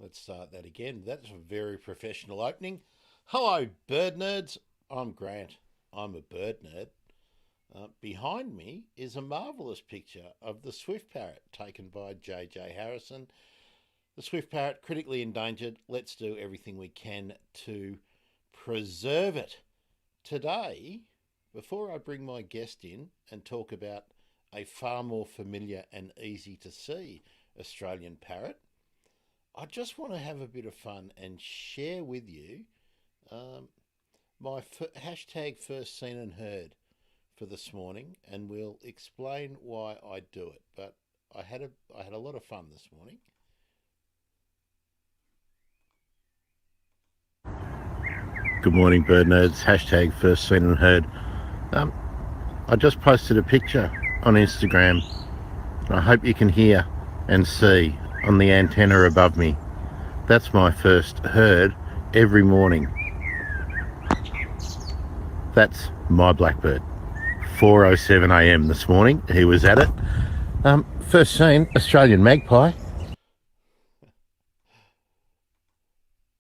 Let's start that again. That's a very professional opening. Hello, bird nerds. I'm Grant. I'm a bird nerd. Behind me is a marvellous picture of the swift parrot taken by J.J. Harrison. The swift parrot, critically endangered. Let's do everything we can to preserve it. Today, before I bring my guest in and talk about a far more familiar and easy to see Australian parrot, I just want to have a bit of fun and share with you um, my hashtag first seen and heard for this morning, and we'll explain why I do it. But I had a lot of fun this morning. Good morning, bird nerds. Hashtag first seen and heard. Um, I just posted a picture on Instagram. I hope you can hear and see on the antenna above me. That's my first heard every morning. That's my blackbird. 4:07 a.m. this morning. He was at it. First seen Australian magpie.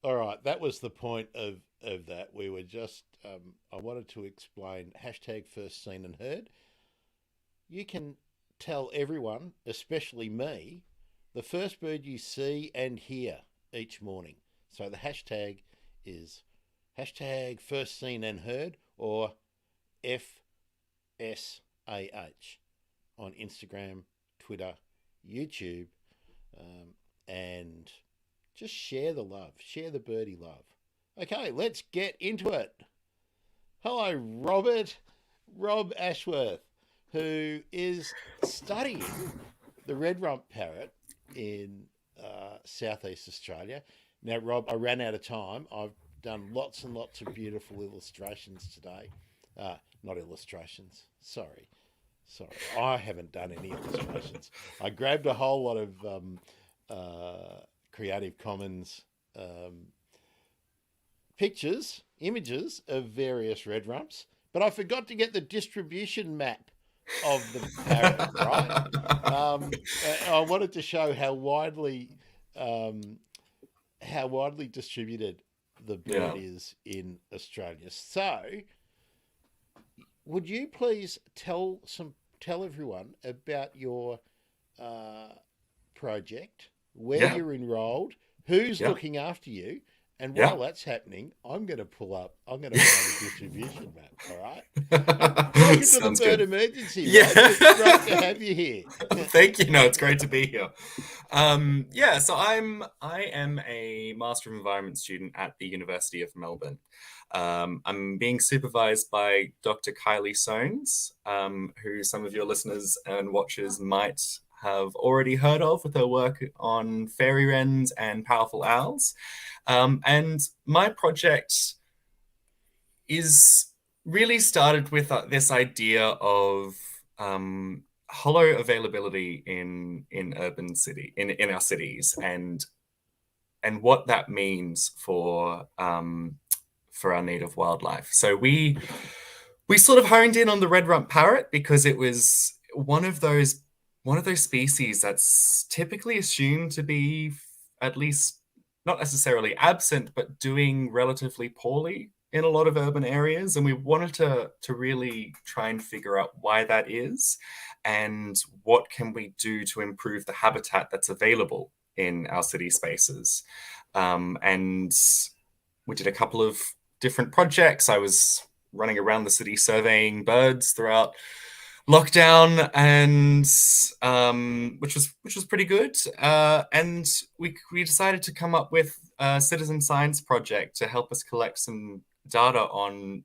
All right, that was the point of that. We were just, I wanted to explain hashtag first seen and heard. You can tell everyone, especially me, the first bird you see and hear each morning. So the hashtag is hashtag first seen and heard, or FSAH on Instagram, Twitter, YouTube, and just share the love, share the birdie love. Okay, let's get into it. Hello, Rob Ashworth, who is studying the red-rumped parrot in southeast Australia. Now, Rob, I ran out of time. I've done lots and lots of beautiful illustrations today. Not illustrations, sorry. I haven't done any illustrations. I grabbed a whole lot of Creative Commons images of various red rumps, but I forgot to get the distribution map of the parrot, right? I wanted to show how widely distributed the bird is in Australia. So, would you please tell everyone about your project, where you're enrolled, who's looking after you, and while that's happening, I'm going to find a distribution map, all right? Welcome to the Bird Emergency, Rob. It's great to have you here. Thank you. No, it's great to be here. So I am a Master of Environment student at the University of Melbourne. I'm being supervised by Dr. Kylie Soanes, who some of your listeners and watchers might have already heard of with her work on fairy wrens and powerful owls. And my project is really started with this idea of hollow availability in our cities, and what that means for our native wildlife. So we sort of honed in on the red-rumped parrot because it was one of those species that's typically assumed to be at least not necessarily absent, but doing relatively poorly in a lot of urban areas. And we wanted to really try and figure out why that is and what can we do to improve the habitat that's available in our city spaces. And we did a couple of different projects. I was running around the city surveying birds throughout lockdown, and which was pretty good. And we decided to come up with a citizen science project to help us collect some data on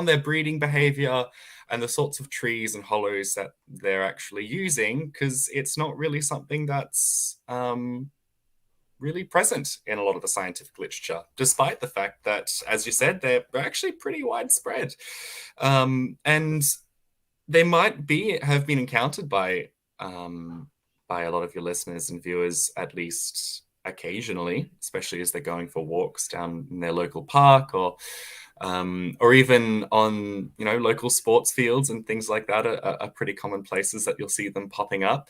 their breeding behavior and the sorts of trees and hollows that they're actually using, because it's not really something that's really present in a lot of the scientific literature, despite the fact that, as you said, they're actually pretty widespread. And they might have been encountered by a lot of your listeners and viewers, at least occasionally, especially as they're going for walks down in their local park, or even on local sports fields and things like that are pretty common places that you'll see them popping up.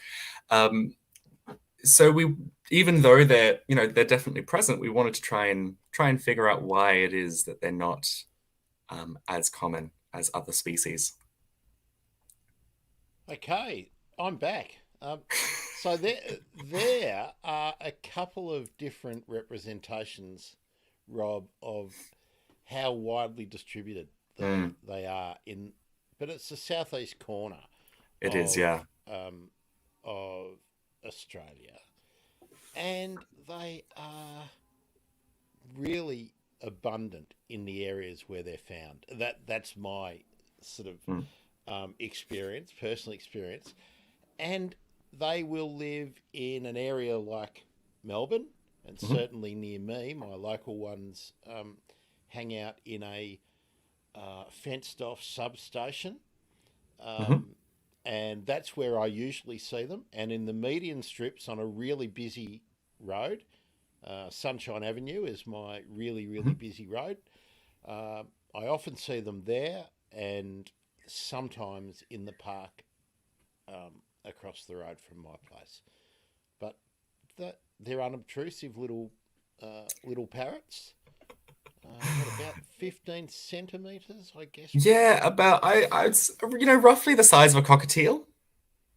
so we, even though they're definitely present, we wanted to try and figure out why it is that they're not as common as other species. Okay, I'm back. So there are a couple of different representations, Rob, of how widely distributed they are in, but it's the southeast corner It is, of yeah. of Australia, and they are really abundant in the areas where they're found. That's my sort of experience, personal experience, and they will live in an area like Melbourne, and certainly near me. My local ones hang out in a fenced-off substation, and that's where I usually see them. And in the median strips on a really busy road, Sunshine Avenue is my really busy road. I often see them there, and sometimes in the park across the road from my place. But they're unobtrusive little parrots. About 15 centimetres, I guess. Yeah, about I'd roughly the size of a cockatiel,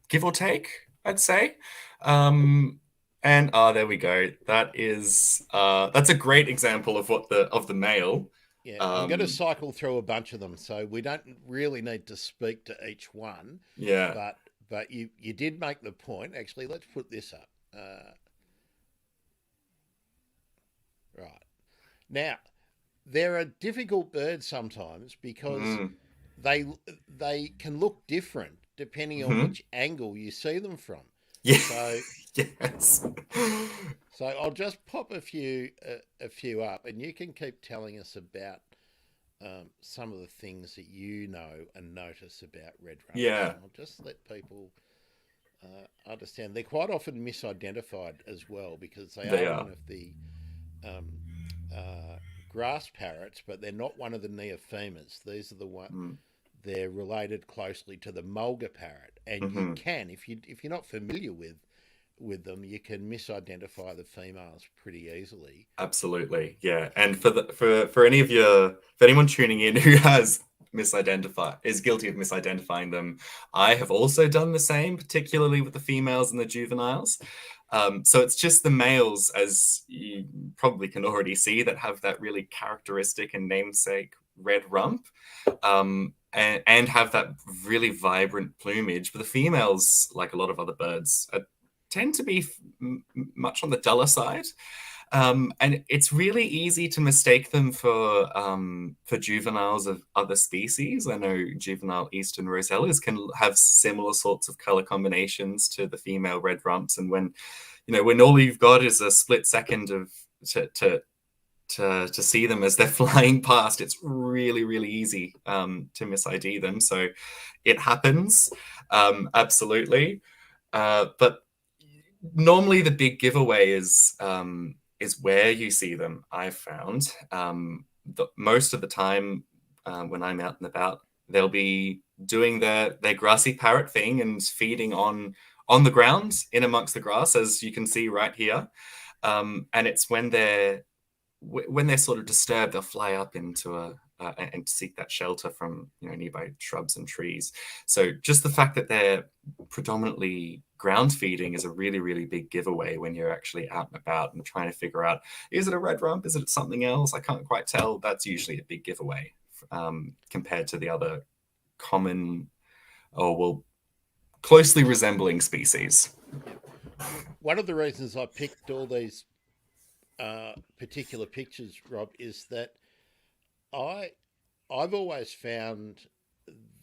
give or take, I'd say. And there we go. That's a great example of the male. Yeah, I'm going to cycle through a bunch of them, so we don't really need to speak to each one. Yeah. But you did make the point. Actually, let's put this up. Right. Now, they're a difficult bird sometimes because they can look different depending on which angle you see them from. Yeah. So yes. So I'll just pop a few up, and you can keep telling us about some of the things that you know and notice about red rumps. Yeah. I'll just let people understand. They're quite often misidentified as well because they are one of the grass parrots, but they're not one of the neophemas. These are the one. They're related closely to the mulga parrot, and you can, if you're not familiar with them, you can misidentify the females pretty easily. Absolutely, yeah. And for anyone tuning in who is guilty of misidentifying them, I have also done the same, particularly with the females and the juveniles. So it's just the males, as you probably can already see, that have that really characteristic and namesake red rump, and have that really vibrant plumage. But the females, like a lot of other birds, tend to be much on the duller side. And it's really easy to mistake them for juveniles of other species. I know juvenile eastern rosellas can have similar sorts of color combinations to the female red rumps, and when all you've got is a split second of to see them as they're flying past, it's really easy to mis-ID them. So it happens, absolutely. But normally the big giveaway is where you see them. I've found most of the time when I'm out and about, they'll be doing their grassy parrot thing and feeding on the ground in amongst the grass, as you can see right here. And it's when they're sort of disturbed, they'll fly up into and seek that shelter from nearby shrubs and trees. So just the fact that they're predominantly ground feeding is a really big giveaway when you're actually out and about and trying to figure out, is it a red rump, is it something else? I can't quite tell. That's usually a big giveaway compared to the other common, closely resembling species. One of the reasons I picked all these particular pictures, Rob, is that I've always found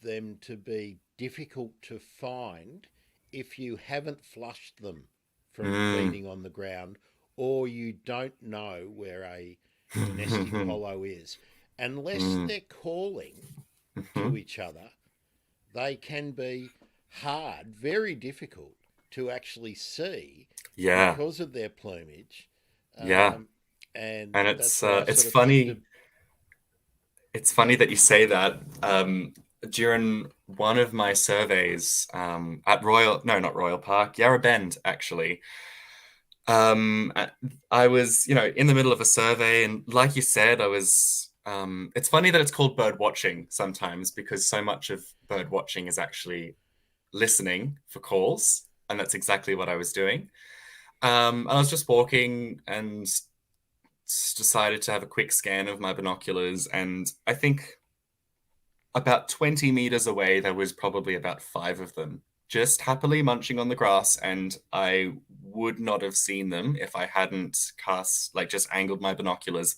them to be difficult to find if you haven't flushed them from feeding on the ground, or you don't know where a nesting hollow is. Unless they're calling to each other, they can be hard, very difficult to actually see because of their plumage. And it's funny. It's funny that you say that. During one of my surveys at not Royal Park, Yarra Bend, actually, I I was, in the middle of a survey, and like you said, I was. It's funny that it's called bird watching sometimes because so much of bird watching is actually listening for calls, and that's exactly what I was doing. I was just walking and decided to have a quick scan of my binoculars, and I think about 20 meters away, there was probably about five of them just happily munching on the grass, and I would not have seen them if I hadn't just angled my binoculars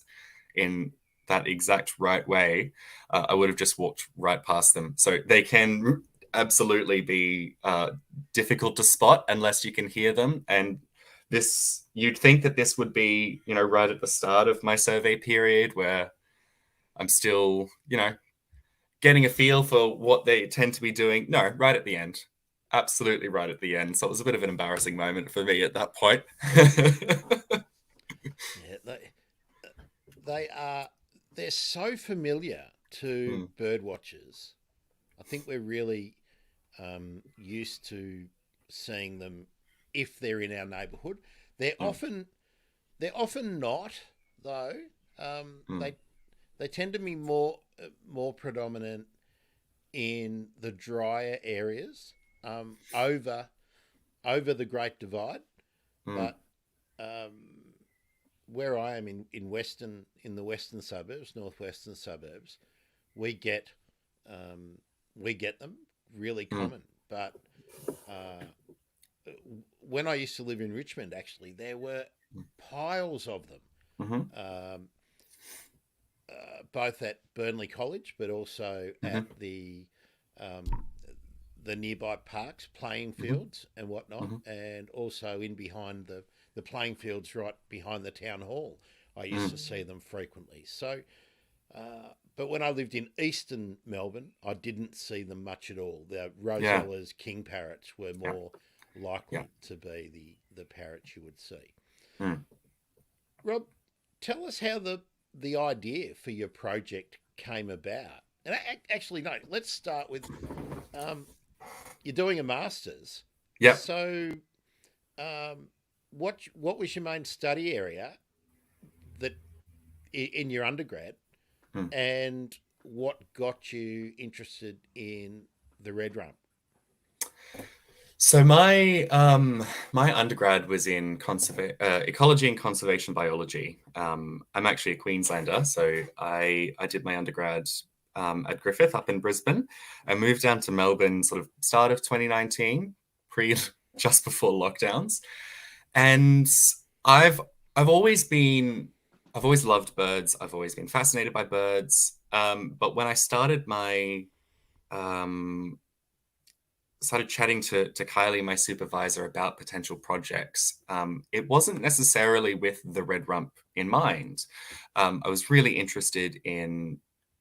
in that exact right way. I would have just walked right past them. So they can absolutely be difficult to spot unless you can hear them. And you'd think that this would be, right at the start of my survey period where I'm still, getting a feel for what they tend to be doing. No, right at the end. Absolutely right at the end. So it was a bit of an embarrassing moment for me at that point. Yeah, they are they're so familiar to Mm, bird watchers. I think we're really used to seeing them if they're in our neighbourhood. They're mm, often they're often not though. mm, They tend to be more predominant in the drier areas over the Great Divide, mm, but um, where I am in the western suburbs, northwestern suburbs, we get we get them really mm, common. But uh, when I used to live in Richmond, actually, there were piles of them, mhm, um, both at Burnley College, but also at mhm, um, the nearby parks, playing mhm, fields and whatnot, mhm, and also in behind the playing fields right behind the town hall. I used to mm. see them frequently. So, but when I lived in eastern Melbourne, I didn't see them much at all. The Yeah, Rosella's king parrots were yeah, more yeah. likely to be the parrots you would see. Mm. Rob, tell us how the idea for your project came about. And actually, no, let's start with um, you're doing a master's. Yep. So, um, what was your main study area that in your undergrad, Mm. and what got you interested in the red rump? So my undergrad was in ecology and conservation biology. I'm actually a Queenslander, so I did my undergrad at Griffith up in Brisbane. I moved down to Melbourne sort of start of 2019, pre just before lockdowns, and I've I've always been I've always loved birds. I've always been fascinated by birds. But when I um, started chatting to Kylie, my supervisor, about potential projects, it wasn't necessarily with the red rump in mind. I was really interested in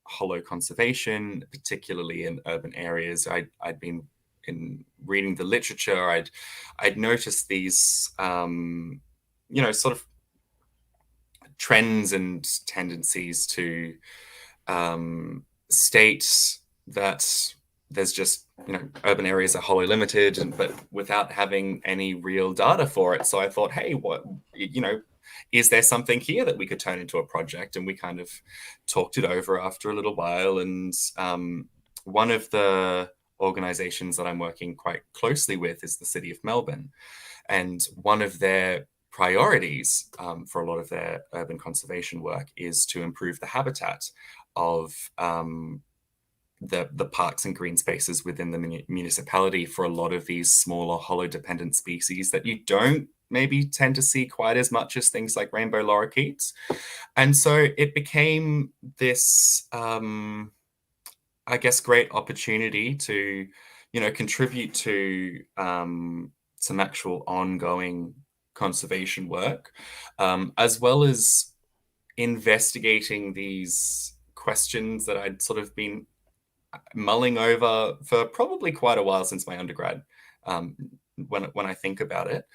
hollow conservation, particularly in urban areas. I'd been in reading the literature. I'd noticed these, sort of trends and tendencies to state that there's just urban areas are wholly limited, but without having any real data for it. So I thought, hey, what is there something here that we could turn into a project? And we kind of talked it over after a little while. And one of the organizations that I'm working quite closely with is the City of Melbourne, and one of their priorities for a lot of their urban conservation work is to improve the habitat of the parks and green spaces within the municipality for a lot of these smaller hollow dependent species that you don't maybe tend to see quite as much as things like rainbow lorikeets. And so it became this, I guess, great opportunity to, contribute to some actual ongoing conservation work, as well as investigating these questions that I'd sort of been mulling over for probably quite a while since my undergrad. Um, when I think about it,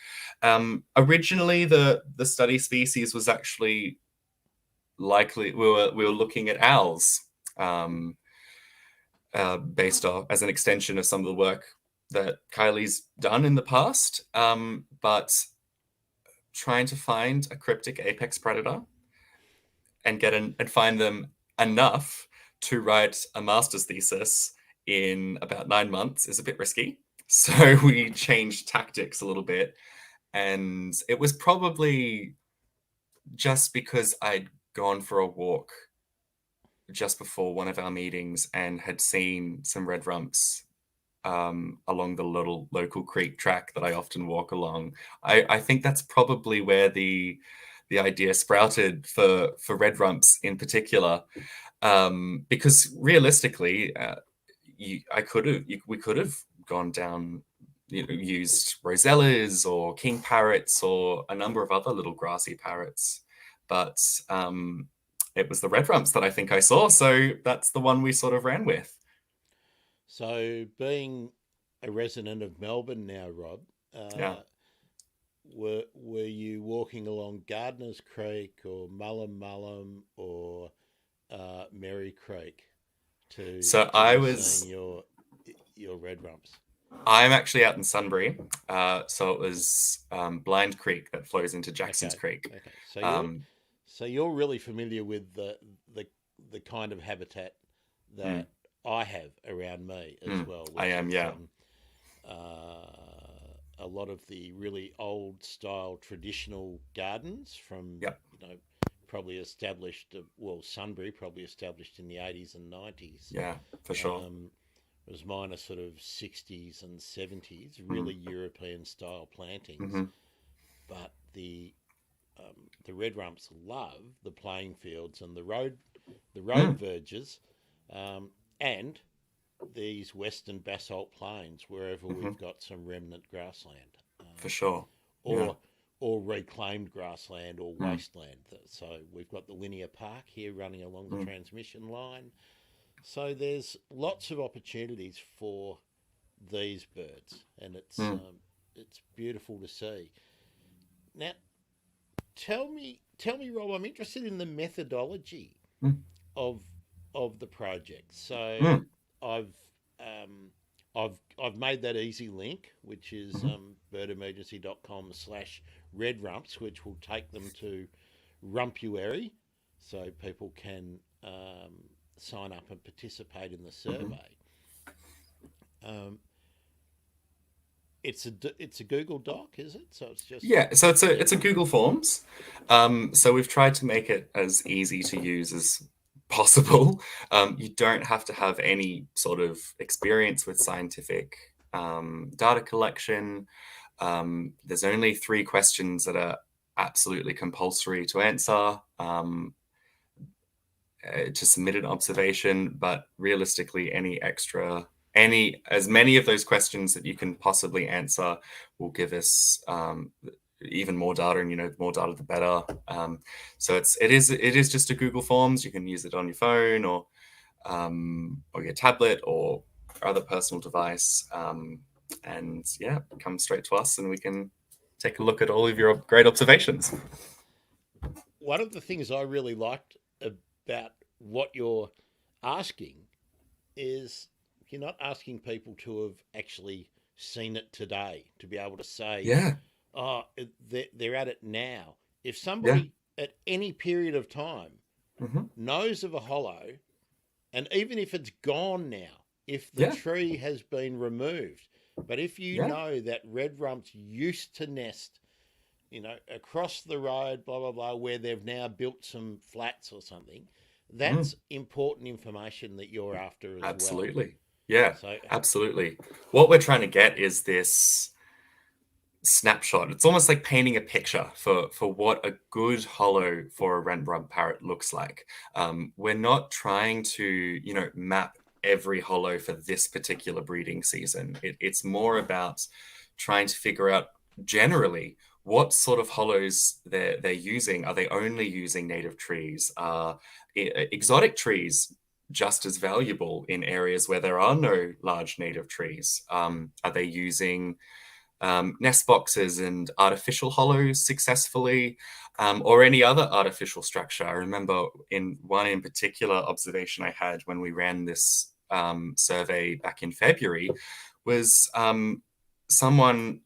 originally the study species was actually likely we were looking at owls, based off as an extension of some of the work that Kylie's done in the past. But trying to find a cryptic apex predator and find them enough to write a master's thesis in about 9 months is a bit risky. So we changed tactics a little bit, and it was probably just because I'd gone for a walk just before one of our meetings and had seen some red rumps along the little local creek track that I often walk along. I think that's probably where the idea sprouted for red rumps in particular, because realistically, we could have gone down, used rosellas or king parrots or a number of other little grassy parrots, but it was the red rumps that I think I saw, so that's the one we sort of ran with. So, being a resident of Melbourne now, Rob, Yeah. were you walking along Gardeners Creek or Mullum or Merry Creek So to I be was seeing your red rumps? I'm actually out in Sunbury, so it was Blind Creek that flows into Jackson's Okay, Creek. okay. Um, So you're really familiar with the kind of habitat mm, that I have around me as well, I which am, is yeah. a lot of the really old style traditional gardens from Yep. probably established, well, Sunbury probably established in the 80s and 90s. Yeah, for sure. Was mine are sort of 60s and 70s, Mm, really European style plantings, hmm but the red rumps love the playing fields and the road mm, verges, and these western basalt plains wherever hmm we've got some remnant grassland, for sure. Yeah. or or reclaimed grassland or Mm, wasteland. So we've got the Linear Park here running along the mm, transmission line. So there's lots of opportunities for these birds, and mm, it's beautiful to see. Now, tell me, Rob. I'm interested in the methodology mm, of the project. So mm, I've um, I've made that easy link, which is hmm birdemergency.com/redrumps, which will take them to Rumpuary, so people can sign up and participate in the hmm survey. Um, it's a Google Doc, is it? So it's just Yeah, so yeah. it's a Google Forms. So we've tried to make it as easy to use as possible. You don't have to have any sort of experience with scientific data collection. There's only 3 questions that are absolutely compulsory to answer, to submit an observation, but realistically, as many of those questions that you can possibly answer will give us even more data, and the more data, the better. So it is just a Google Forms. You can use it on your phone or your tablet or other personal device, and yeah, come straight to us, and we can take a look at all of your great observations. One of the things I really liked about what you're asking is you're not asking people to have actually seen it today to be able to say, Yeah, oh, they're at it now. If yeah, somebody at any period of time hmm knows of a hollow, and even if it's gone now, if the yeah, tree has been removed, but if you yeah. know that red rumps used to nest, across the road, blah, blah, blah, where they've now built some flats or something, Mm. that's important information that you're after as well. Absolutely. Yeah, So, absolutely. What we're trying to get is this snapshot. It's almost like painting a picture for what a good hollow for a red-rumped parrot looks like. We're not trying to, map every hollow for this particular breeding season. It's more about trying to figure out generally what sort of hollows they're using. Are they only using native trees? Are exotic trees just as valuable in areas where there are no large native trees? Are they using nest boxes and artificial hollows successfully, or any other artificial structure? I remember in one in particular observation I had when we ran this survey back in February was someone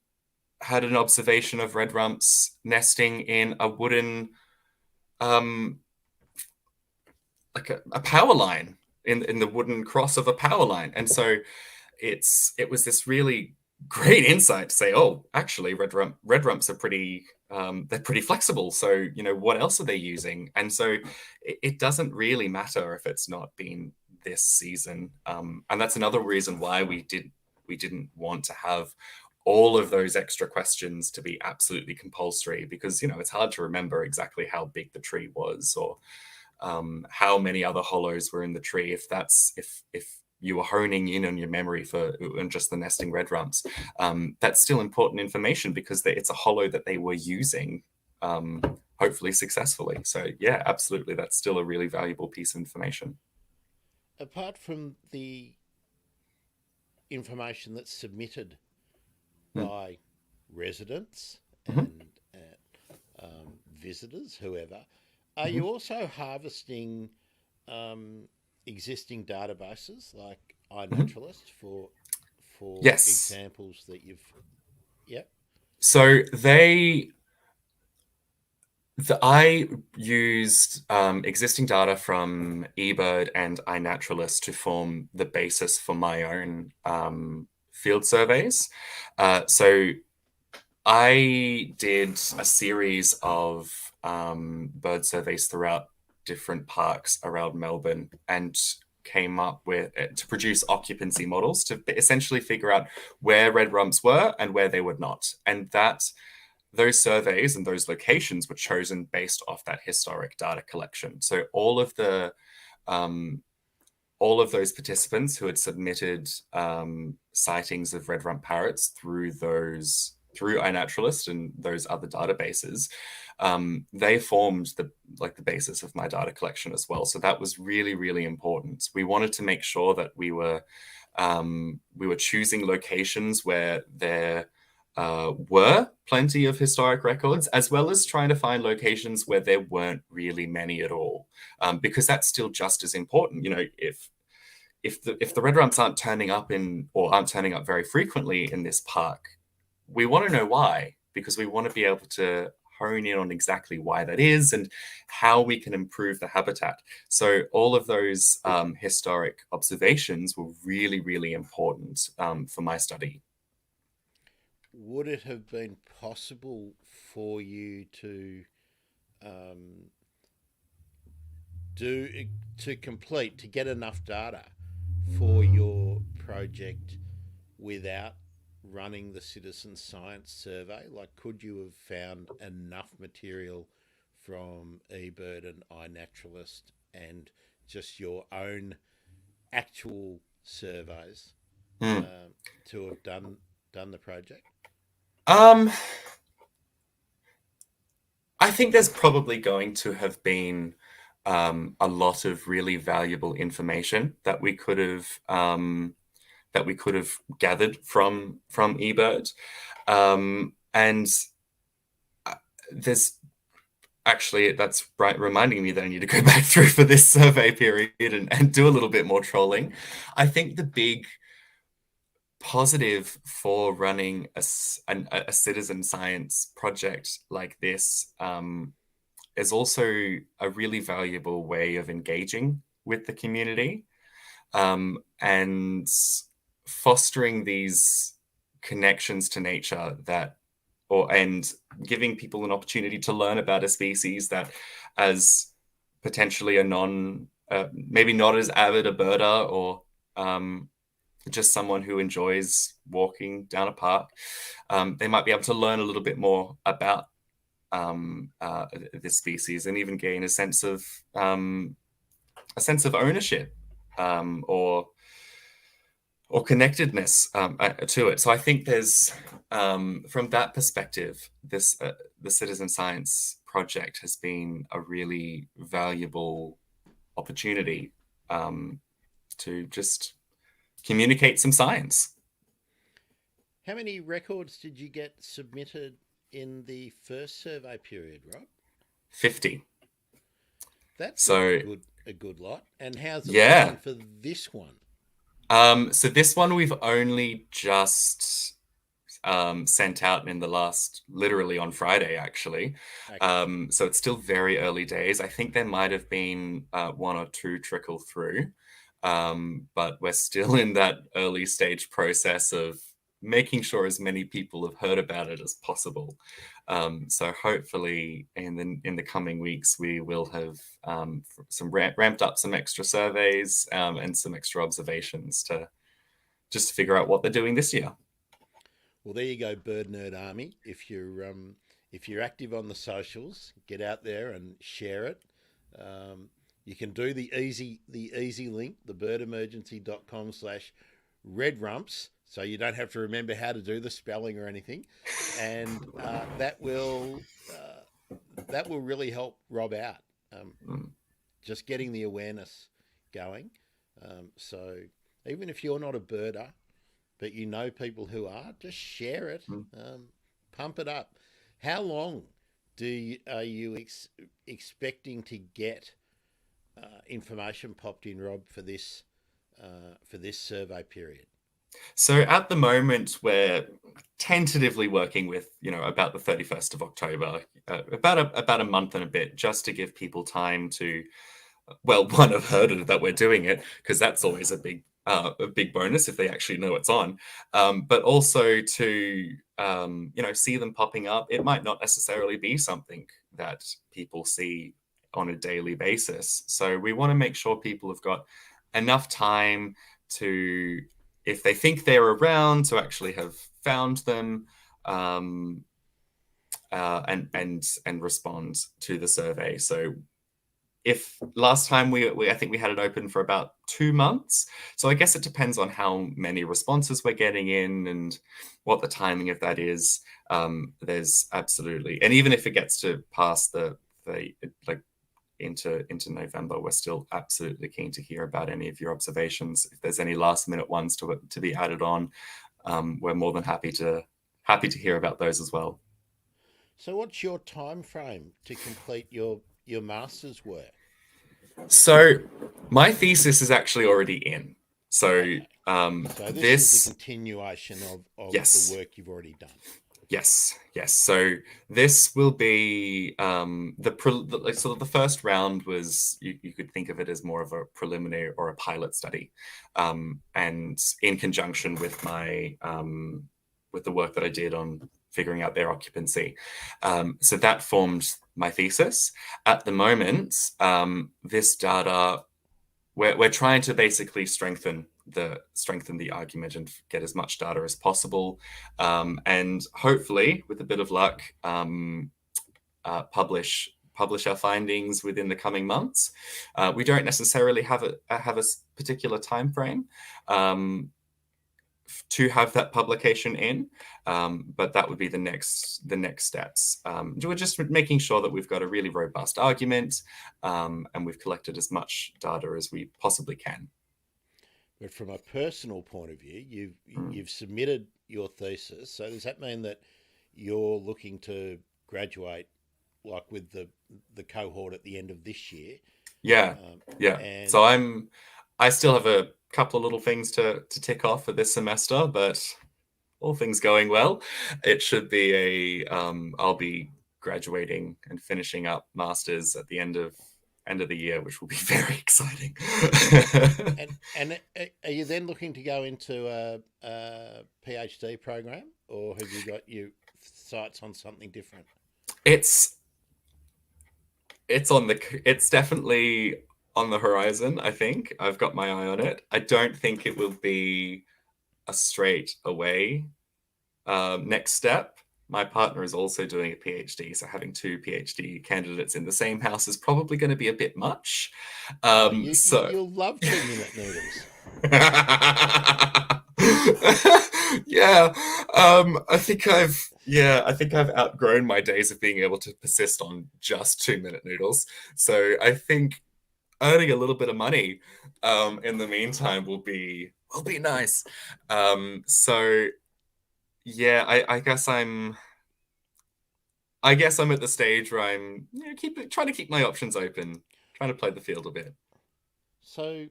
had an observation of red rumps nesting in a wooden, like a power line, in the wooden cross of a power line. And so it was this really great insight to say, oh, actually, red rumps are pretty they're pretty flexible. So, what else are they using? And so it doesn't really matter if it's not been this season. And that's another reason why we didn't want to have all of those extra questions to be absolutely compulsory, because it's hard to remember exactly how big the tree was, or how many other hollows were in the tree. If you were honing in on your memory on just the nesting red rumps, that's still important information, because it's a hollow that they were using, hopefully successfully. So yeah, absolutely, that's still a really valuable piece of information. Apart from the information that's submitted Mm. by residents Mhm. and visitors, whoever, are you also harvesting existing databases like iNaturalist for Yes. examples that you've? Yep. So I used existing data from eBird and iNaturalist to form the basis for my own field surveys. So I did a series of bird surveys throughout different parks around Melbourne, and came up with to produce occupancy models to essentially figure out where red rumps were and where they were not. And those surveys and those locations were chosen based off that historic data collection. So all of those participants who had submitted sightings of red-rumped parrots through iNaturalist and those other databases, they formed the basis of my data collection as well. So that was really, really important. We wanted to make sure that we were choosing locations where there were plenty of historic records, as well as trying to find locations where there weren't really many at all, because that's still just as important. If the red rumps aren't turning up very frequently in this park, we want to know why, because we want to be able to hone in on exactly why that is and how we can improve the habitat. So all of those historic observations were really, really important for my study. Would it have been possible for you to um, to get enough data for your project without running the citizen science survey? Like, could you have found enough material from eBird and iNaturalist and just your own actual surveys Mm. to have done the project? Um, I think there's probably going to have been a lot of really valuable information that we could have gathered from eBird, and there's actually, that's right, reminding me that I need to go back through for this survey period and do a little bit more trolling. I think the big positive for running a citizen science project like this is also a really valuable way of engaging with the community, and fostering these connections to nature and giving people an opportunity to learn about a species that, as potentially maybe not as avid a birder, or just someone who enjoys walking down a park, they might be able to learn a little bit more about this species, and even gain a sense of ownership, or connectedness to it. So I think there's, from that perspective, the citizen science project has been a really valuable opportunity to just communicate some science. How many records did you get submitted in the first survey period, Rob? 50. That's a good lot. And how's it looking for this one? So this one we've only just sent out in the literally on Friday, actually. Okay. So it's still very early days. I think there might have been one or two trickle through, but we're still in that early stage process of making sure as many people have heard about it as possible. So hopefully in the coming weeks, we will have some ramped up some extra surveys and some extra observations to just figure out what they're doing this year. Well, there you go, Bird Nerd Army. If you're active on the socials, get out there and share it. You can do the easy link, thebirdemergency.com/redrumps, so you don't have to remember how to do the spelling or anything, and that will really help Rob out. Just getting the awareness going. So even if you're not a birder, but you know people who are, just share it, pump it up. How long are you expecting to get information popped in, Rob, for this survey period? So at the moment, we're tentatively working with, about the 31st of October, about a month and a bit, just to give people time to, well, one, have heard of that we're doing it, because that's always a big bonus if they actually know it's on, but also to see them popping up. It might not necessarily be something that people see on a daily basis, so we want to make sure people have got enough time to, if they think they're around, to actually have found them and respond to the survey. So if last time I think we had it open for about 2 months. So I guess it depends on how many responses we're getting in and what the timing of that is. There's absolutely, and even if it gets to past the into November, we're still absolutely keen to hear about any of your observations. If there's any last minute ones to be added on, we're more than happy to hear about those as well. So what's your time frame to complete your master's work? So my thesis is actually already in. So, okay. So this is a continuation of yes. the work you've already done. Yes. So this will be the first round was, you could think of it as more of a preliminary or a pilot study, and in conjunction with my with the work that I did on figuring out their occupancy. So that formed my thesis. At the moment, this data, we're trying to basically strengthen the argument and get as much data as possible, and hopefully, with a bit of luck, publish our findings within the coming months. We don't necessarily have a particular time frame to have that publication in, but that would be the next steps. We're just making sure that we've got a really robust argument, and we've collected as much data as we possibly can. But from a personal point of view, you've submitted your thesis. So does that mean that you're looking to graduate, like with the cohort at the end of this year? Yeah. So I still have a couple of little things to tick off for this semester, but all things going well, it should be I'll be graduating and finishing up masters at the end of the year, which will be very exciting. and are you then looking to go into a PhD program, or have you got your sights on something different? It's definitely on the horizon. I think I've got my eye on it. I don't think it will be a straight away next step. My partner is also doing a PhD, so having 2 PhD candidates in the same house is probably going to be a bit much. You'll love 2-minute noodles. Yeah, I think I've outgrown my days of being able to persist on just 2-minute noodles. So I think earning a little bit of money in the meantime will be nice. So yeah, I guess I'm at the stage where I'm trying to keep my options open, trying to play the field a bit. So,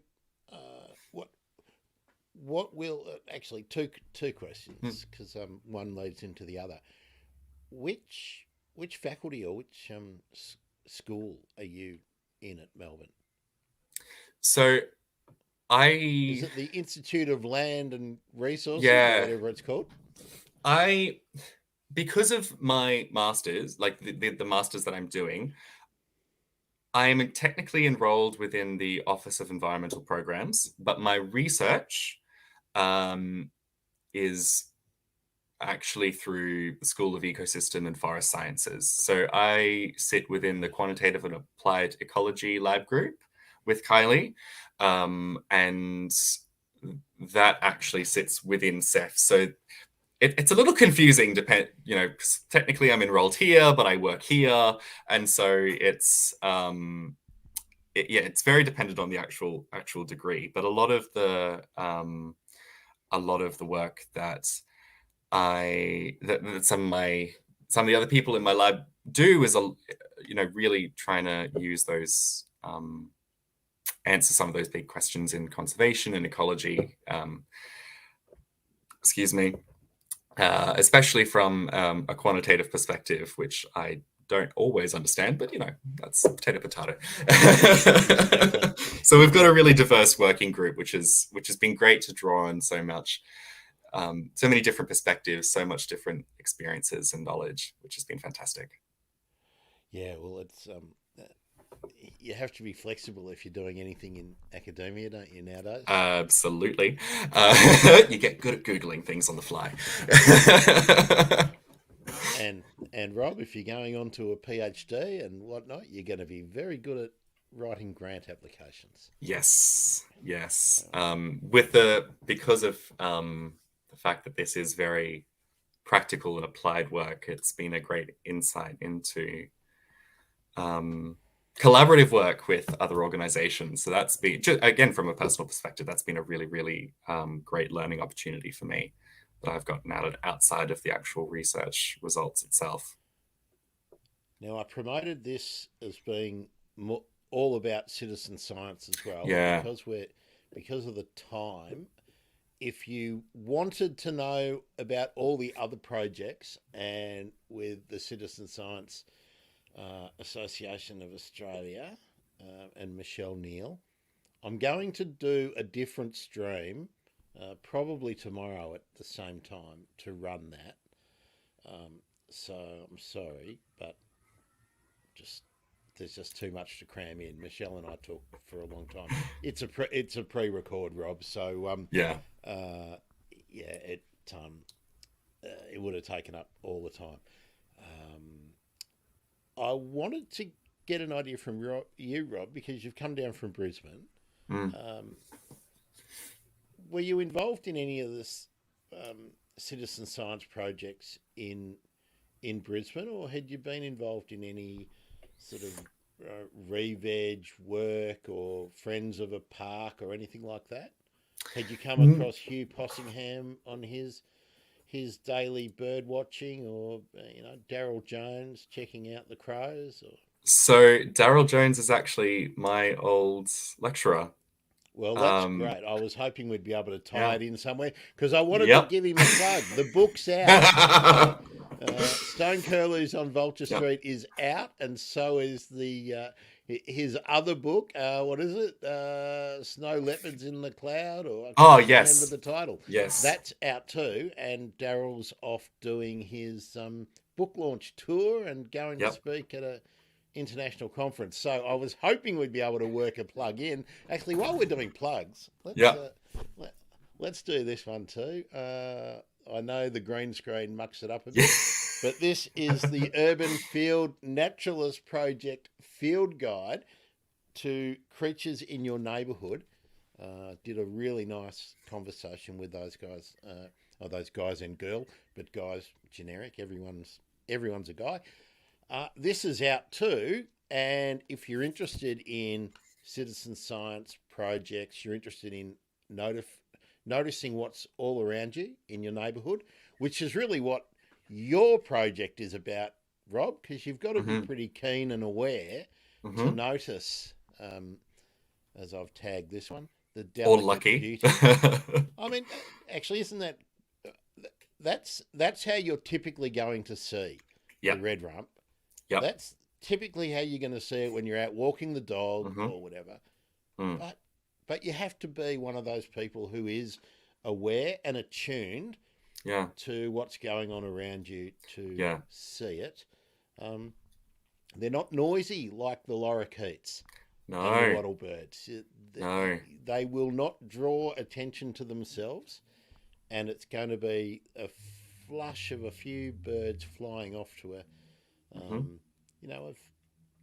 what will actually two questions, because one leads into the other. Which faculty or which school are you in at Melbourne? So Is I, it the Institute of Land and Resources or yeah, whatever it's called? I, because of my masters, like the masters that I'm doing, I'm technically enrolled within the Office of Environmental Programs, but my research um, is actually through the School of Ecosystem and Forest Sciences. So I sit within the Quantitative and Applied Ecology Lab group with Kylie, and that actually sits within CEF. So it's a little confusing, 'cause technically I'm enrolled here, but I work here, and so it's very dependent on the actual degree. But a lot of the work that that some of the other people in my lab do is really trying to use those answer some of those big questions in conservation and ecology. Excuse me. Especially from a quantitative perspective, which I don't always understand, but that's potato. So we've got a really diverse working group, which has been great to draw on so many different perspectives, so much different experiences and knowledge, which has been fantastic. Yeah, well, it's you have to be flexible if you're doing anything in academia, don't you, nowadays? Absolutely. You get good at Googling things on the fly. And Rob, if you're going on to a PhD and whatnot, you're going to be very good at writing grant applications. Yes. Because of the fact that this is very practical and applied work, it's been a great insight into collaborative work with other organizations. So that's been, again, from a personal perspective, that's been a really, really great learning opportunity for me that I've gotten outside of the actual research results itself. Now, I promoted this as being all about citizen science as well, Yeah. because of the time. If you wanted to know about all the other projects and with the Citizen Science Association of Australia and Michelle Neal, I'm going to do a different stream, probably tomorrow at the same time, to run that. So I'm sorry, but there's just too much to cram in. Michelle and I talked for a long time. It's a pre-record, Rob. So Yeah. it would have taken up all the time. I wanted to get an idea from you, Rob, because you've come down from Brisbane. Mm. Were you involved in any of this citizen science projects in Brisbane, or had you been involved in any sort of re-veg work or Friends of a Park or anything like that? Had you come across Hugh Possingham on his daily bird watching, or Daryl Jones checking out the crows? Or... So Daryl Jones is actually my old lecturer. Well, that's great. I was hoping we'd be able to tie Yeah. it in somewhere because I wanted to give him a plug. The book's out. Stone Curlews on Vulture Street is out, and so is his other book. What is it? Snow Leopards in the Cloud, or I can't remember the title. Yes, that's out too. And Daryl's off doing his book launch tour and going to speak at a international conference. So I was hoping we'd be able to work a plug in. Actually, while we're doing plugs, let's do this one too. I know the green screen mucks it up a bit, but this is the Urban Field Naturalist Project Field Guide to Creatures in Your Neighbourhood. Did a really nice conversation with those guys, those guys and girl, but guys generic. Everyone's a guy. This is out too, and if you're interested in citizen science projects, you're interested in noticing what's all around you in your neighbourhood, which is really what your project is about, Rob, because you've got to be pretty keen and aware to notice, as I've tagged this one, the Or delicate lucky. beauty. I mean, actually, isn't that that's how you're typically going to see the Yep. red rump? Yep. That's typically how you're going to see it when you're out walking the dog Mm-hmm. or whatever. Mm. But you have to be one of those people who is aware and attuned Yeah. to what's going on around you to Yeah. see it. They're not noisy like the lorikeets and the No. wattlebirds. No. They will not draw attention to themselves, and it's going to be a flush of a few birds flying off to a, Mm-hmm. if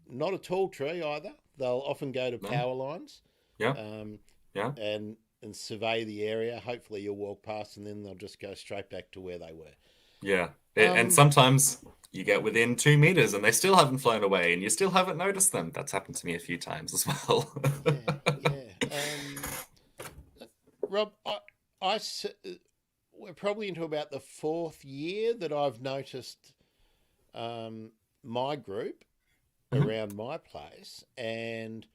not a tall tree either. They'll often go to No. power lines, Yeah. Yeah. and survey the area. Hopefully, you'll walk past, and then they'll just go straight back to where they were. Yeah. And sometimes you get within 2 meters and they still haven't flown away and you still haven't noticed them. That's happened to me a few times as well. Yeah. Rob, we're probably into about the 4th year that I've noticed my group Mhm. around my place, and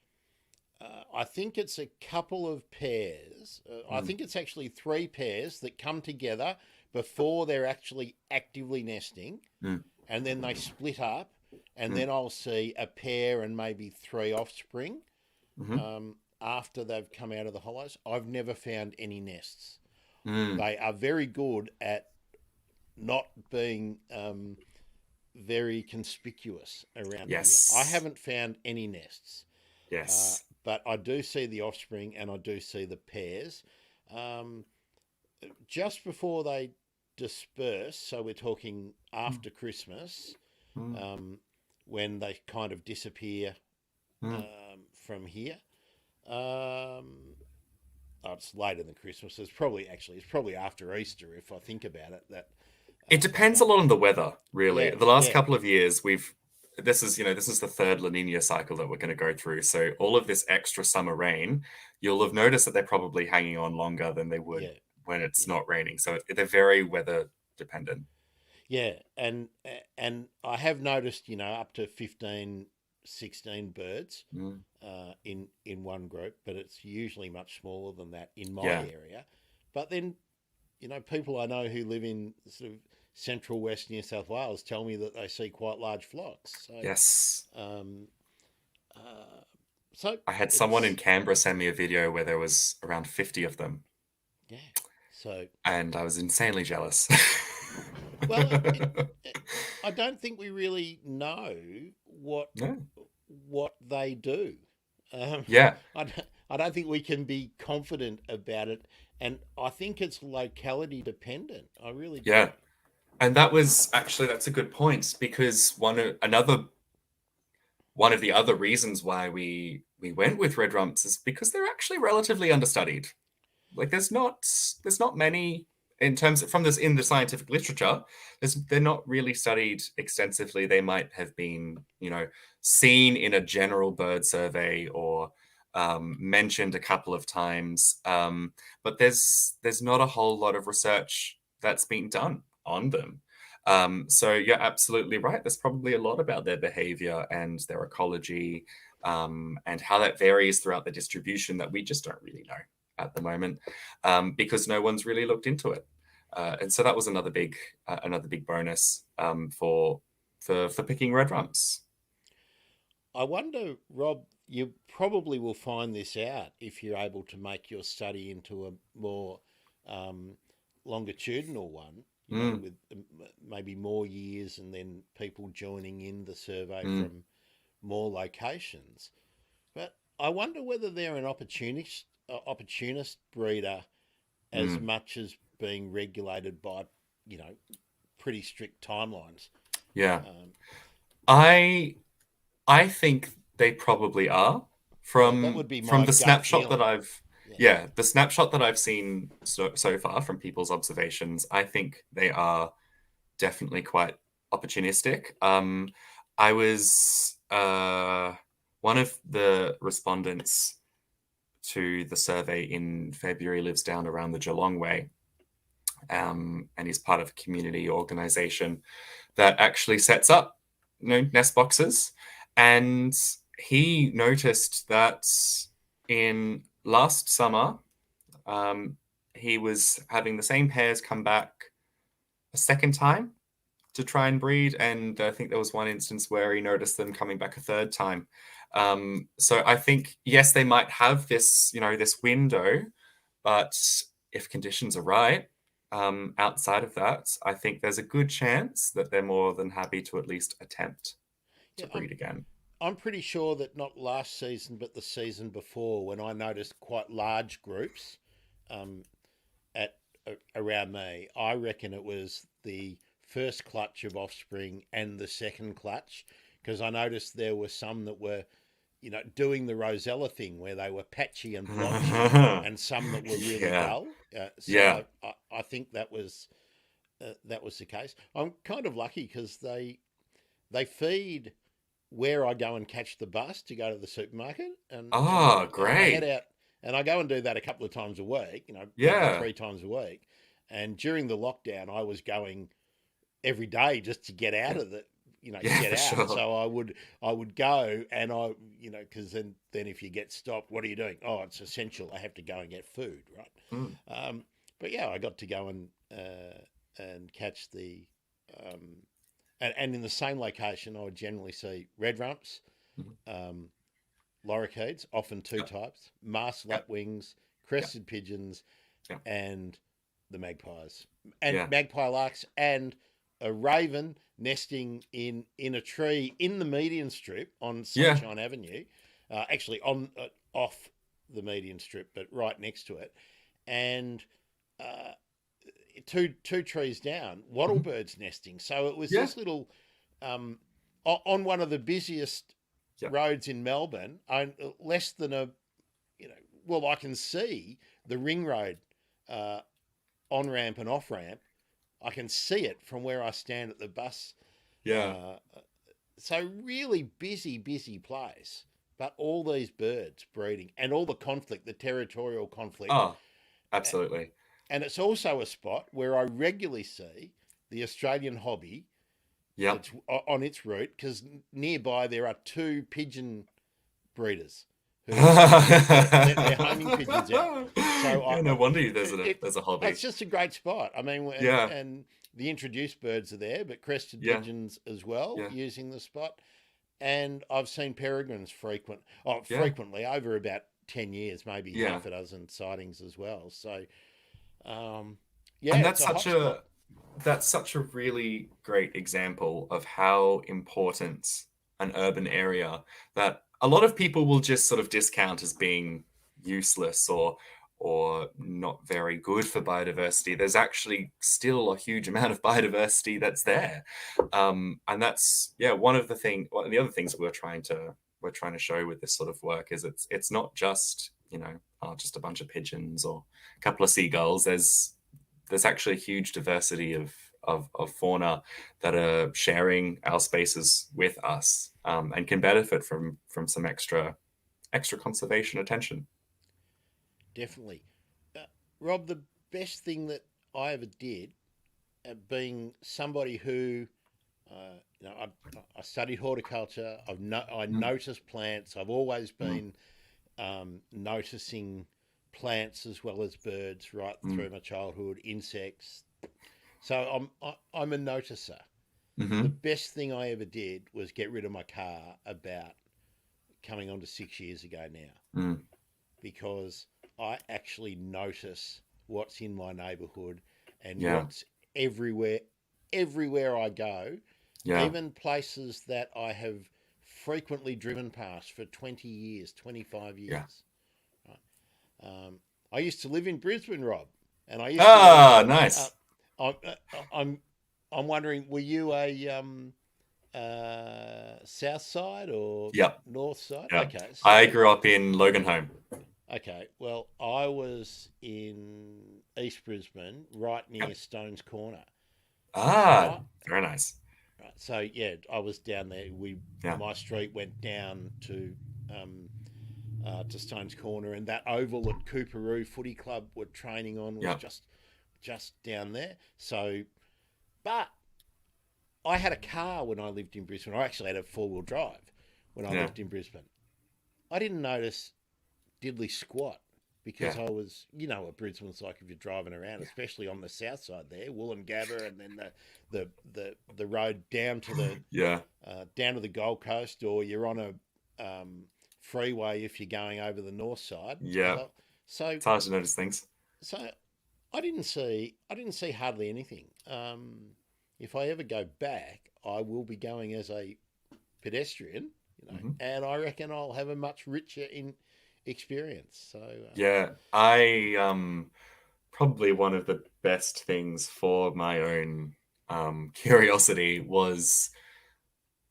I think it's a couple of pairs. I think it's actually 3 pairs that come together before they're actually actively nesting, Mm. and then they split up, and then I'll see a pair and maybe 3 offspring after they've come out of the hollows. I've never found any nests. Mm. They are very good at not being very conspicuous around Yes. here. I haven't found any nests. Yes. But I do see the offspring and I do see the pairs. Just before they disperse, so we're talking after Christmas, when they kind of disappear from here. It's later than Christmas. It's probably after Easter if I think about it. It depends a lot on the weather, really. Yeah, The last yeah. couple of years, this is the third La Nina cycle that we're going to go through. So all of this extra summer rain, you'll have noticed that they're probably hanging on longer than they would Yeah. when it's not raining. So they're very weather dependent. Yeah, and I have noticed, up to 15, 16 birds in one group, but it's usually much smaller than that in my area. But then, people I know who live in sort of central west New South Wales tell me that they see quite large flocks. So, Yes. So I had someone in Canberra send me a video where there was around 50 of them. Yeah. So. And I was insanely jealous. Well, I don't think we really know what they do. Yeah. I don't think we can be confident about it, and I think it's locality dependent. I really do. Yeah. And that's a good point, because one of the other reasons why we went with red rumps is because they're actually relatively understudied. Like there's not many in terms of, in the scientific literature. They're not really studied extensively. They might have been seen in a general bird survey or mentioned a couple of times, but there's not a whole lot of research that's been done on them. So you're absolutely right. There's probably a lot about their behavior and their ecology, and how that varies throughout the distribution that we just don't really know at the moment, because no one's really looked into it. And so that was another big bonus for picking red rumps. I wonder, Rob, you probably will find this out if you're able to make your study into a more longitudinal one, with maybe more years and then people joining in the survey from more locations. But I wonder whether they're an opportunist breeder as much as being regulated by, pretty strict timelines. Yeah. I think they probably are from the snapshot that I've the snapshot that I've seen so far from people's observations. I think they are definitely quite opportunistic. I was one of the respondents to the survey in February lives down around the Geelong way, and he's part of a community organisation that actually sets up nest boxes. And he noticed that in last summer, he was having the same pairs come back a second time to try and breed, and I think there was one instance where he noticed them coming back a third time. So I think, yes, they might have this, this window, but if conditions are right, outside of that, I think there's a good chance that they're more than happy to at least attempt Yeah, to breed again. I'm pretty sure that not last season, but the season before, when I noticed quite large groups um, at around me, I reckon it was the first clutch of offspring and the second clutch, because I noticed there were some that were, doing the Rosella thing where they were patchy and blotchy, and some that were really Yeah, dull. So yeah. I think that was the case. I'm kind of lucky because they feed where I go and catch the bus to go to the supermarket, Oh, and I head great. out and I go and do that a couple of times a week, probably Yeah. 3 times a week. And during the lockdown, I was going every day just to get out Yeah. of the, Yeah, get for out. sure. So I would go and because then if you get stopped, what are you doing? Oh, it's essential. I have to go and get food, right? Mm. But yeah, I got to go and catch the um, and in the same location, I would generally see red rumps, Mhm. um, lorikeets, often two Yep. types, masked Yep. lapwings, Yep. crested pigeons, Yep. and the magpies, and Yeah. magpie larks, and a raven nesting in a tree in the median strip on Yeah. Sunshine Avenue, actually on off the median strip, but right next to it, and uh, two trees down, wattle Mhm. birds nesting. So it was Yeah. this little um, on one of the busiest Yep. roads in Melbourne, less than a well, I can see the ring road uh, on ramp and off ramp. I can see it from where I stand at the bus. Yeah. Uh, so really busy place. But all these birds breeding and all the conflict, the territorial conflict, Oh, absolutely. and it's also a spot where I regularly see the Australian hobby Yep. that's on its route because nearby there are two pigeon breeders who get their homing pigeons out. So Yeah, no wonder there's a it's hobby. just a great spot. I mean, Yeah. and the introduced birds are there, but crested Yeah. pigeons as well Yeah. using the spot. And I've seen peregrines Yeah. frequently over about 10 years, maybe Yeah. half a dozen sightings as well. So um, yeah, And it's a hot spot. that's such a really great example of how important an urban area that a lot of people will just sort of discount as being useless or not very good for biodiversity. There's actually still a huge amount of biodiversity that's there, and that's one of the other things we're trying to show with this sort of work is it's not just just a bunch of pigeons or a couple of seagulls. There's actually a huge diversity of fauna that are sharing our spaces with us, and can benefit from some extra conservation attention. Definitely. Rob, the best thing that I ever did, being somebody who, I studied horticulture. I Mm, noticed plants. I've always mm, been noticing plants as well as birds right mm, through my childhood, insects. So I'm a noticer. The mhm, best thing I ever did was get rid of my car about coming on to 6 years ago now, mm. because I actually notice what's in my neighbourhood and Yeah, what's everywhere. Everywhere I go, yeah, even places that I have frequently driven past for 20 years, 25 yeah. years. Right? I used to live in Brisbane, Rob, and I used to live. Ah, Uh, nice. I'm, I'm, I'm wondering, were you a south side or Yep, north side? yep. Okay, I so grew up in Loganholme. okay, well, I was in East Brisbane, right near Yep. Stones Corner. Ah, Right, very nice. right. So yeah, I was down there. Yeah, My street went down to Stones Corner, and that oval that Cooperoo Footy Club were training on was yeah, just down there. So, but I had a car when I lived in Brisbane. I actually had a 4-wheel drive when I yeah. lived in Brisbane. I didn't notice diddly squat because I was, you know what Brisbane's like if you're driving around, especially on the south side there, Wollongabba, and then the road down to the Yeah. down to the Gold Coast, or you're on a freeway if you're going over the north side. Yeah. So It's hard to notice things. so I didn't see hardly anything. If I ever go back, I will be going as a pedestrian, and I reckon I'll have a much richer in experience. So Yeah. I probably one of the best things for my own curiosity was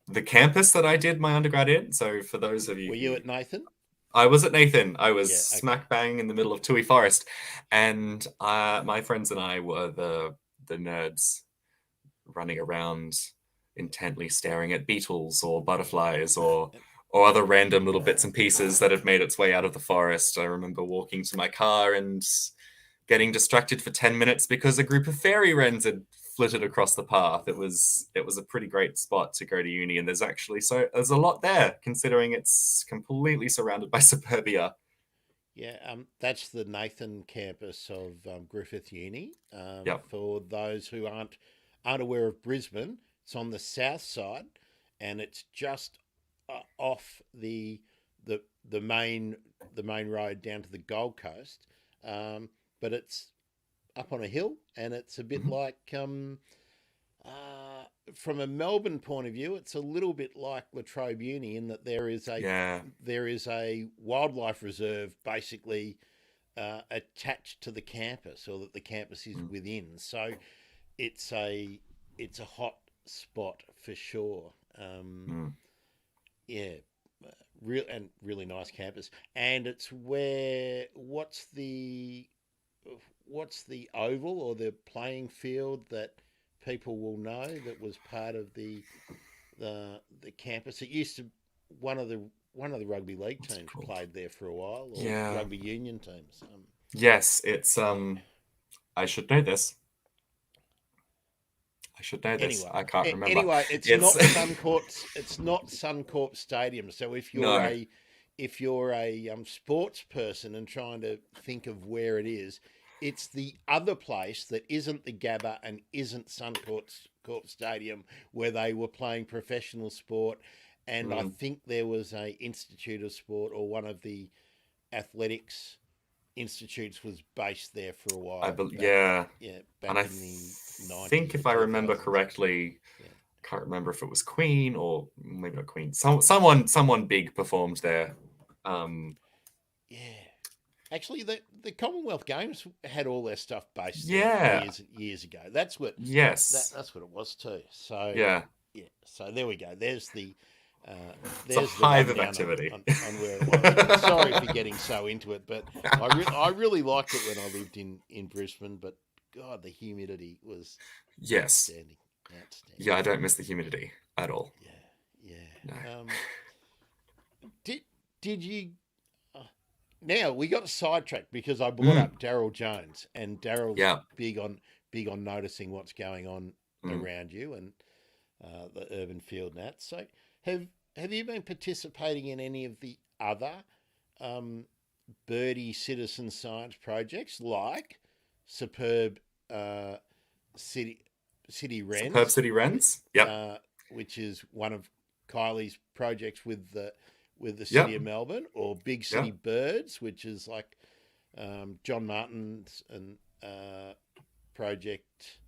the campus that I did my undergrad in. So for those of you were you at Nathan? I was at Nathan. I was Yeah, okay. smack bang in the middle of Toohey Forest, and my friends and I were the nerds running around intently staring at beetles or butterflies or other random little bits and pieces that had made its way out of the forest. I remember walking to my car and getting distracted for 10 minutes because a group of fairy wrens had flitted across the path. It was a pretty great spot to go to uni, and there's a lot there considering it's completely surrounded by suburbia. Yeah, that's the Nathan campus of Griffith Uni. Yep. For those who aren't aware of Brisbane, it's on the south side, and it's just off the main road down to the Gold Coast. But it's up on a hill, and it's a bit like from a Melbourne point of view, it's a little bit like La Trobe Uni in that there is a wildlife reserve basically attached to the campus, or that the campus is within. So it's a hot spot for sure. Yeah, really nice campus, and it's where what's the oval or the playing field that people will know that was part of the campus. It used to one of the rugby league teams played there for a while, or rugby union teams. Yes, it's I should know this. Anyway, I can't remember. Anyway, it's not Suncorp. It's not Suncorp Stadium. So if you're a sports person and trying to think of where it is, it's the other place that isn't the Gabba and isn't Suncorp Stadium, where they were playing professional sport. And I think there was a Institute of Sport, or one of the athletics institutes was based there for a while. Back in the 90s. I think if I remember correctly, can't remember if it was Queen or maybe not Queen. Someone big performed there. Actually, the Commonwealth Games had all their stuff based years ago. That's what it was too. So So there we go. There's the it's a hive of activity. On where it was. Sorry for getting so into it, but I really liked it when I lived in Brisbane. But God, the humidity was outstanding. Yeah, I don't miss the humidity at all. Yeah. No. Did you? Now we got sidetracked because I brought up Daryl Jones, and Daryl's big on noticing what's going on around you and the urban field nats. So have you been participating in any of the other birdie citizen science projects like Superb City Wrens? Superb City Wrens, which is one of Kylie's projects with the City of Melbourne, or Big City Birds, which is like John Martin's project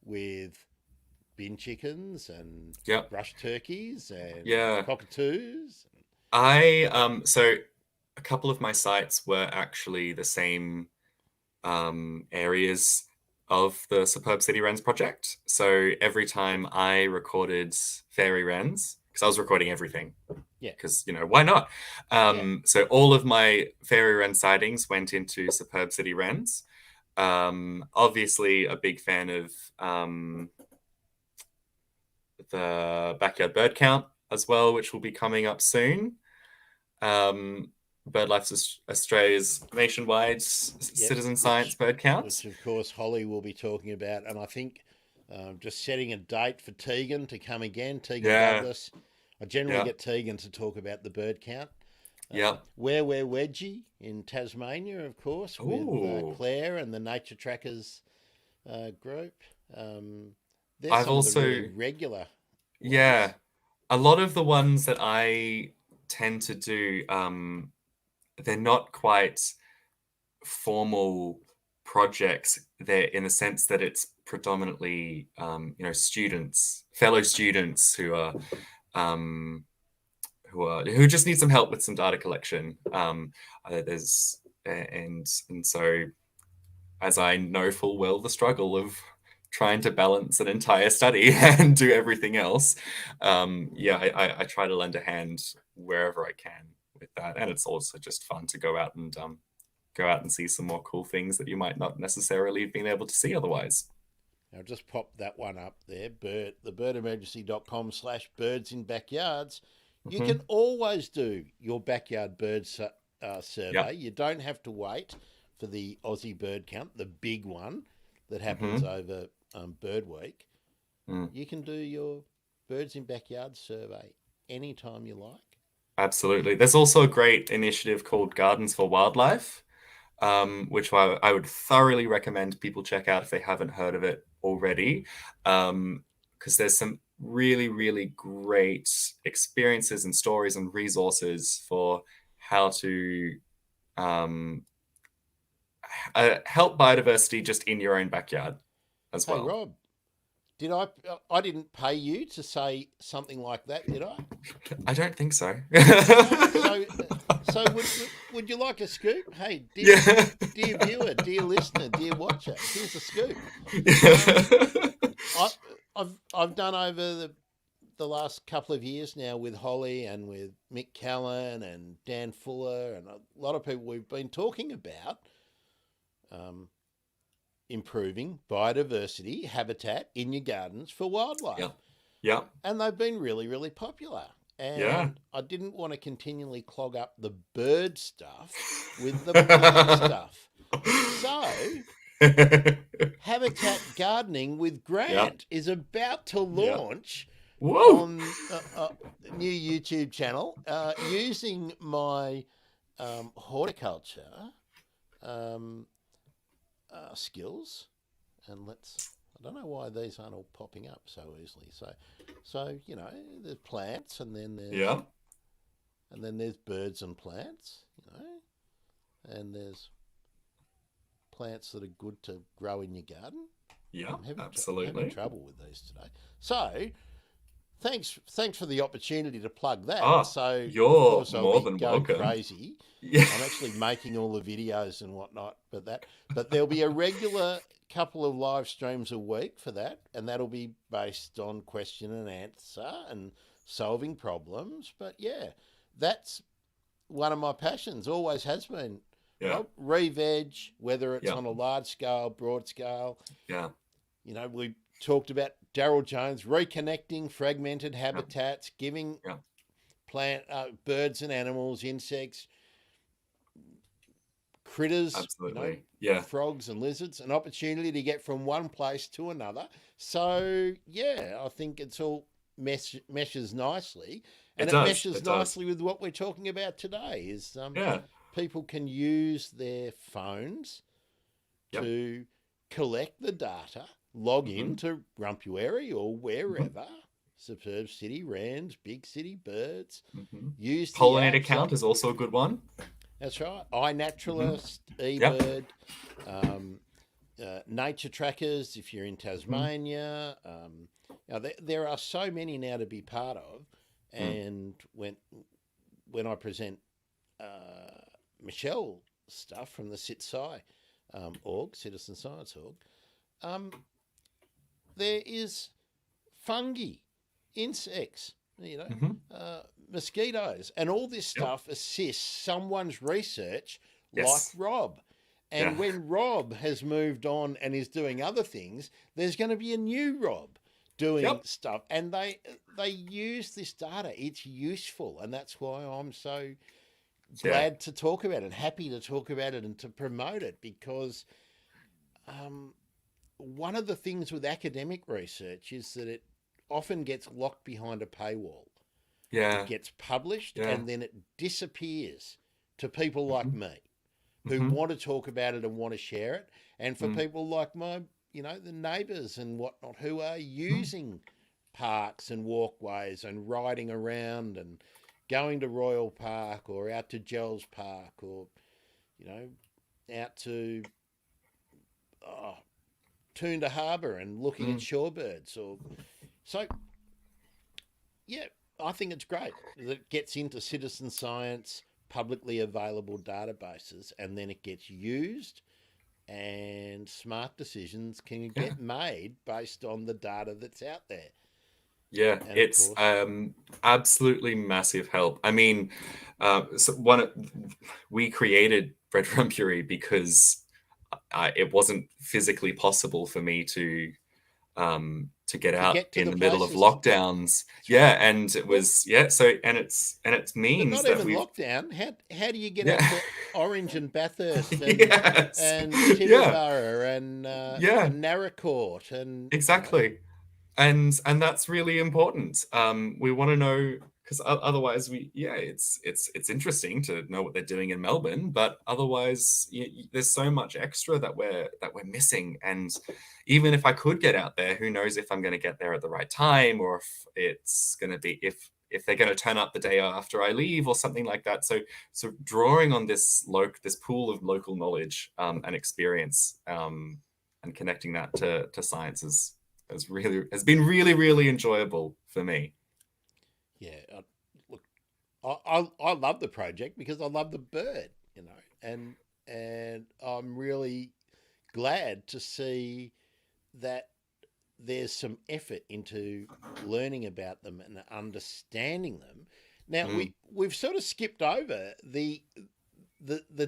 with bin chickens and brush turkeys and cockatoos. So a couple of my sites were actually the same areas of the Superb City Wrens project. So every time I recorded fairy wrens, because I was recording everything. Because, why not? So all of my fairy wren sightings went into Superb City Wrens. Obviously a big fan of the backyard bird count as well, which will be coming up soon. BirdLife Australia's nationwide citizen science bird counts. Which, of course, Holly will be talking about. And I think just setting a date for Tegan to come again. Tegan Douglas. I generally get Tegan to talk about the bird count. Yep. Where We're Wedgie in Tasmania, of course, with Ooh. Claire and the Nature Trackers group. They're I've some of the really also, regular yeah, ones. a lot of the ones that I tend to do, they're not quite formal projects. They're in the sense that it's predominantly, students, fellow students um, who just need some help with some data collection. There's and so as I know full well the struggle of trying to balance an entire study and do everything else. I try to lend a hand wherever I can with that, and it's also just fun to go out and see some more cool things that you might not necessarily have been able to see otherwise. I'll just pop that one up there, thebirdemergency.com/birds in backyards. You Mm-hmm. can always do your backyard bird Yeah. survey. You don't have to wait for the Aussie bird count, the big one that happens Mm-hmm. over Bird Week. Mm. You can do your birds in backyard survey anytime you like. Absolutely. There's also a great initiative called Gardens for Wildlife, which I would thoroughly recommend people check out if they haven't heard of it already, because there's some really, really great experiences and stories and resources for how to um, help biodiversity just in your own backyard as Hey well. Rob, did I didn't pay you to say something like that, did I? I don't think so. No. So would you like a scoop? Hey, Yeah. dear viewer, dear listener, dear watcher, here's a scoop. I, I've done over the last couple of years now with Holly and with Mick Callan and Dan Fuller and a lot of people. We've been talking about um, improving biodiversity habitat in your gardens for wildlife. Yeah. Yeah. And they've been really, really popular. Yeah. And I didn't want to continually clog up the bird stuff with the plant stuff. So, Habitat Gardening with Yeah. Grant is about to Yeah. launch Whoa. on a new YouTube channel using my horticulture skills. And I don't know why these aren't all popping up so easily. So there's plants, and then Yeah. there's birds and plants, and there's plants that are good to grow in your garden. Yeah. I'm having Absolutely. trouble with these today. So thanks for the opportunity to plug that. Ah, So of you're course I'll more be than going welcome. crazy. Yeah. I'm actually making all the videos and whatnot, but there'll be a regular couple of live streams a week for that, and that'll be based on question and answer and solving problems. But yeah, that's one of my passions, always has been. Yeah. Well, re-veg, whether it's Yeah. on a large scale, broad scale. Yeah. We talked about Daryl Jones reconnecting fragmented habitats, giving Yeah. plant, birds and animals, insects, critters, Absolutely. Yeah. frogs and lizards, an opportunity to get from one place to another. So yeah, I think it's all meshes nicely, and it meshes It does. nicely with what we're talking about today. Is Yeah. people can use their phones Yep. to collect the data, log Mhm. into Rumpuary or wherever, Superb City, Rands, Big City Birds, Mhm. use the Pollinator apps count on. is also a good one. That's right. iNaturalist, Yep. eBird, Nature Trackers if you're in Tasmania. Now there are so many now to be part of, and when I present Michelle stuff from the CitSci org, Citizen Science org, there is fungi, insects, mosquitoes, and all this stuff assists someone's research, Yes. like Rob. And Yeah. when Rob has moved on and is doing other things, there's going to be a new Rob doing stuff, and they use this data. It's useful, and that's why I'm so glad to talk about it, happy to talk about it, and to promote it, because one of the things with academic research is that it often gets locked behind a paywall. It Yeah. gets published Yeah. and then it disappears to people like Hmm. me who Hmm. want to talk about it and want to share it. And for Mm. people like the neighbours and whatnot who are Mm. using parks and walkways and riding around and going to Royal Park or out to Gels Park or, you know, out to oh, Toondah Harbour and looking at Mm. shorebirds. So, yeah, I think it's great that it gets into citizen science, publicly available databases, and then it gets used and smart decisions can Yeah. get made based on the data that's out there. Yeah, And of it's course, absolutely massive help. I mean, so we created Redrumpuary because it wasn't physically possible for me to get to out get to in the the middle of places, lockdowns. that's Yeah, right. and it Well, was so and it's but means not that even we've lockdown. How do you get yeah out to Orange and Bathurst yes and yeah Tibooburra yeah and Narracourt and exactly. And that's really important. We want to know because otherwise it's interesting to know what they're doing in Melbourne, but otherwise there's so much extra that we're missing. And even if I could get out there, who knows if I'm going to get there at the right time, or if it's going to be if they're going to turn up the day after I leave or something like that. So drawing on this pool of local knowledge and experience and connecting that to science has been really really enjoyable for me. yeah. Look, I love the project because I love the bird, and I'm really glad to see that there's some effort into learning about them and understanding them. Now Mm. we've sort of skipped over the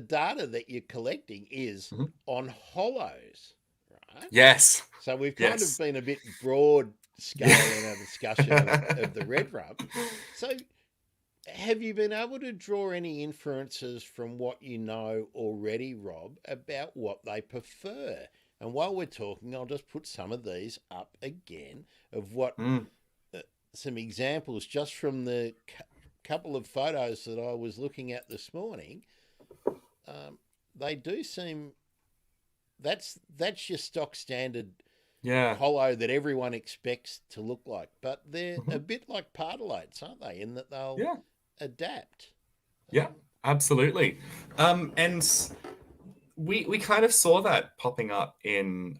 data that you're collecting is Mhm. on hollows, right? Yes, So we've kind of yes. been a bit broad Yeah. scale in our discussion of the red rump. So have you been able to draw any inferences from what you know already, Rob, about what they prefer? And while we're talking, I'll just put some of these up again of what Mm. some examples just from the couple of photos that I was looking at this morning. They do seem that's your stock standard Yeah. hollow that everyone expects to look like, but they're a Mhm. bit like pardalotes, aren't they? In that they'll Yeah. adapt. Yeah. Absolutely. And we kind of saw that popping up in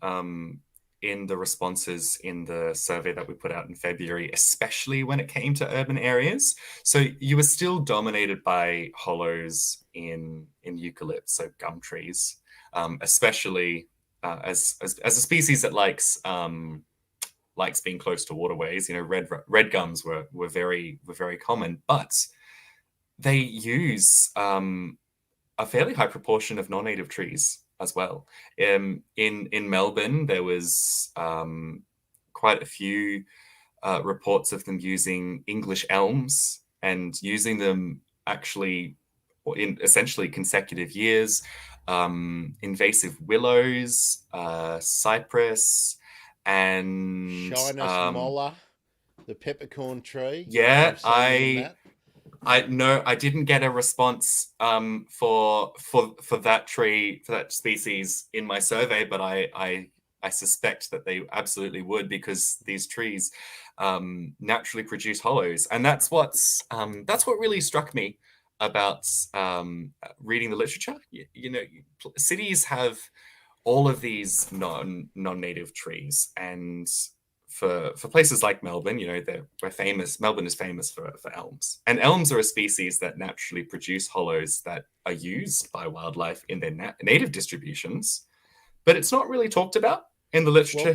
the responses in the survey that we put out in February, especially when it came to urban areas. So you were still dominated by hollows in eucalypts, so gum trees, especially as a species that likes being close to waterways. You know, red gums were very common, but they use a fairly high proportion of non-native trees as well. In Melbourne, there was quite a few reports of them using English elms and using them actually in essentially consecutive years. Invasive willows, cypress, and Shyness molla, the peppercorn tree. yeah, You've seen them in that. I didn't get a response for that tree, for that species in my survey, but I suspect that they absolutely would, because these trees naturally produce hollows, and that's what really struck me about reading the literature. Cities have all of these non-native trees, and for places like Melbourne, we're famous. Melbourne is famous for elms, and elms are a species that naturally produce hollows that are used by wildlife in their native distributions, but it's not really talked about in the literature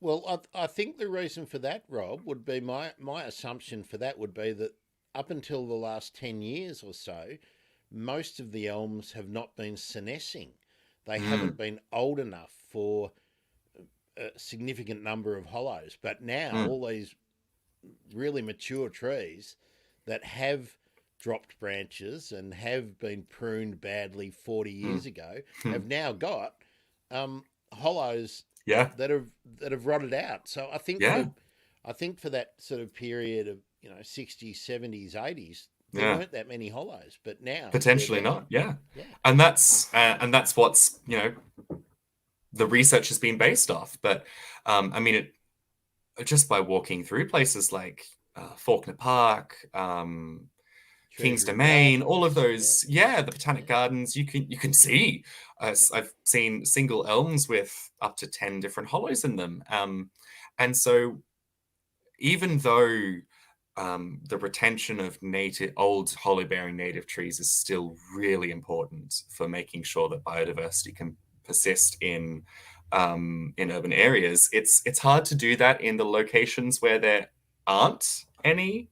Well, here. I think the reason for that, Rob, would be my assumption for that would be that up until the last 10 years or so, most of the elms have not been senescing. They haven't Mm, been old enough for a significant number of hollows. But now mm, all these really mature trees that have dropped branches and have been pruned badly 40 mm, years ago mm. have now got hollows Yeah, that have rotted out. So yeah. I think for that sort of period of 60s, 70s, 80s, there Yeah. weren't that many hollows, but now they're Potentially there. not. Yeah. Yeah. And that's what's, the research has been based off. But I mean, just by walking through places like Faulkner Park, King's Treasury Domain, all of Gardens. those, the Botanic Gardens, you can see. I've seen single elms with up to 10 different hollows in them, and so even though the retention of old hollow-bearing native trees is still really important for making sure that biodiversity can persist in urban areas. It's hard to do that in the locations where there aren't any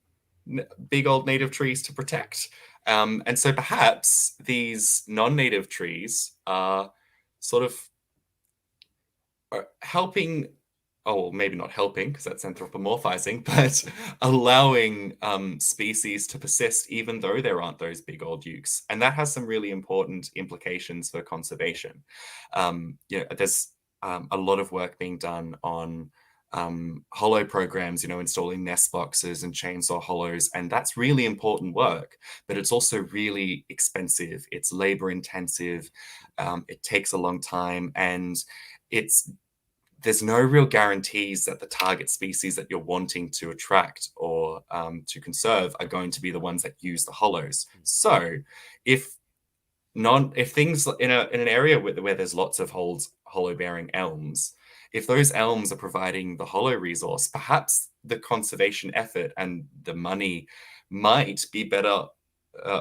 big old native trees to protect. And so perhaps these non-native trees are sort of helping, oh, maybe not helping because that's anthropomorphizing, but allowing species to persist even though there aren't those big old ukes. And that has some really important implications for conservation. There's a lot of work being done on hollow programs, installing nest boxes and chainsaw hollows. And that's really important work, but it's also really expensive. It's labor intensive. It takes a long time, and there's no real guarantees that the target species that you're wanting to attract or to conserve are going to be the ones that use the hollows. So if things in an area where there's lots of hollow bearing elms, if those elms are providing the hollow resource, perhaps the conservation effort and the money might be better,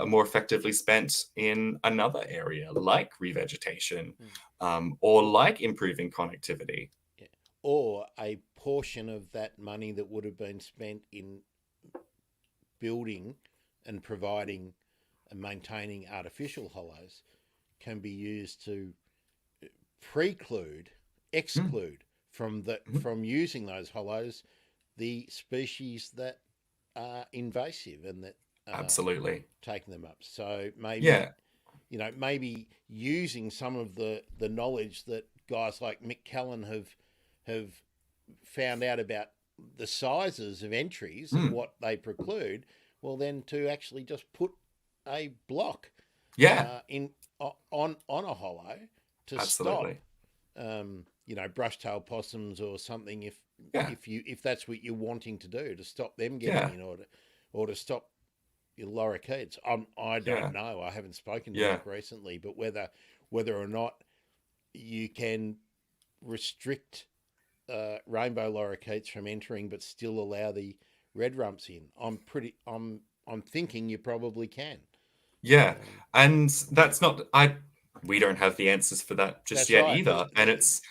more effectively spent in another area like revegetation, or like improving connectivity. Yeah. Or a portion of that money that would have been spent in building and providing and maintaining artificial hollows can be used to exclude from using those hollows the species that are invasive and that Absolutely taking them up. So maybe yeah. Maybe using some of the knowledge that guys like Mick Callan have found out about the sizes of entries and what they preclude, well then to actually just put a block in on a hollow to Absolutely. stop brush-tailed possums or something if that's what you're wanting to do, to stop them getting in, or to stop your lorikeets. I don't know. I haven't spoken to Mick recently, but whether or not you can restrict rainbow lorikeets from entering but still allow the red rumps in, I'm thinking you probably can. Yeah, and that's not we don't have the answers for that just yet right. either, and it's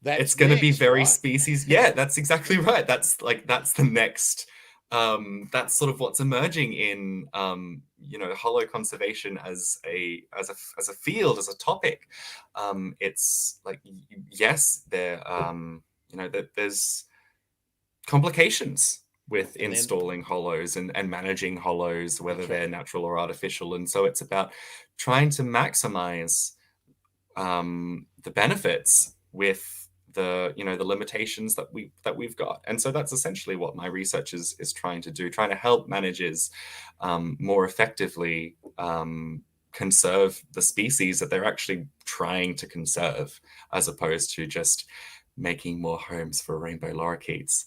That's going to be next, very right? species. Yeah, that's exactly right. That's the next. That's sort of what's emerging in hollow conservation as a field, as a topic. It's like, yes, there's complications with installing hollows and managing hollows, whether they're natural or artificial. And so it's about trying to maximize the benefits with the limitations that we've got. And so that's essentially what my research is trying to do, trying to help managers more effectively conserve the species that they're actually trying to conserve, as opposed to just making more homes for rainbow lorikeets.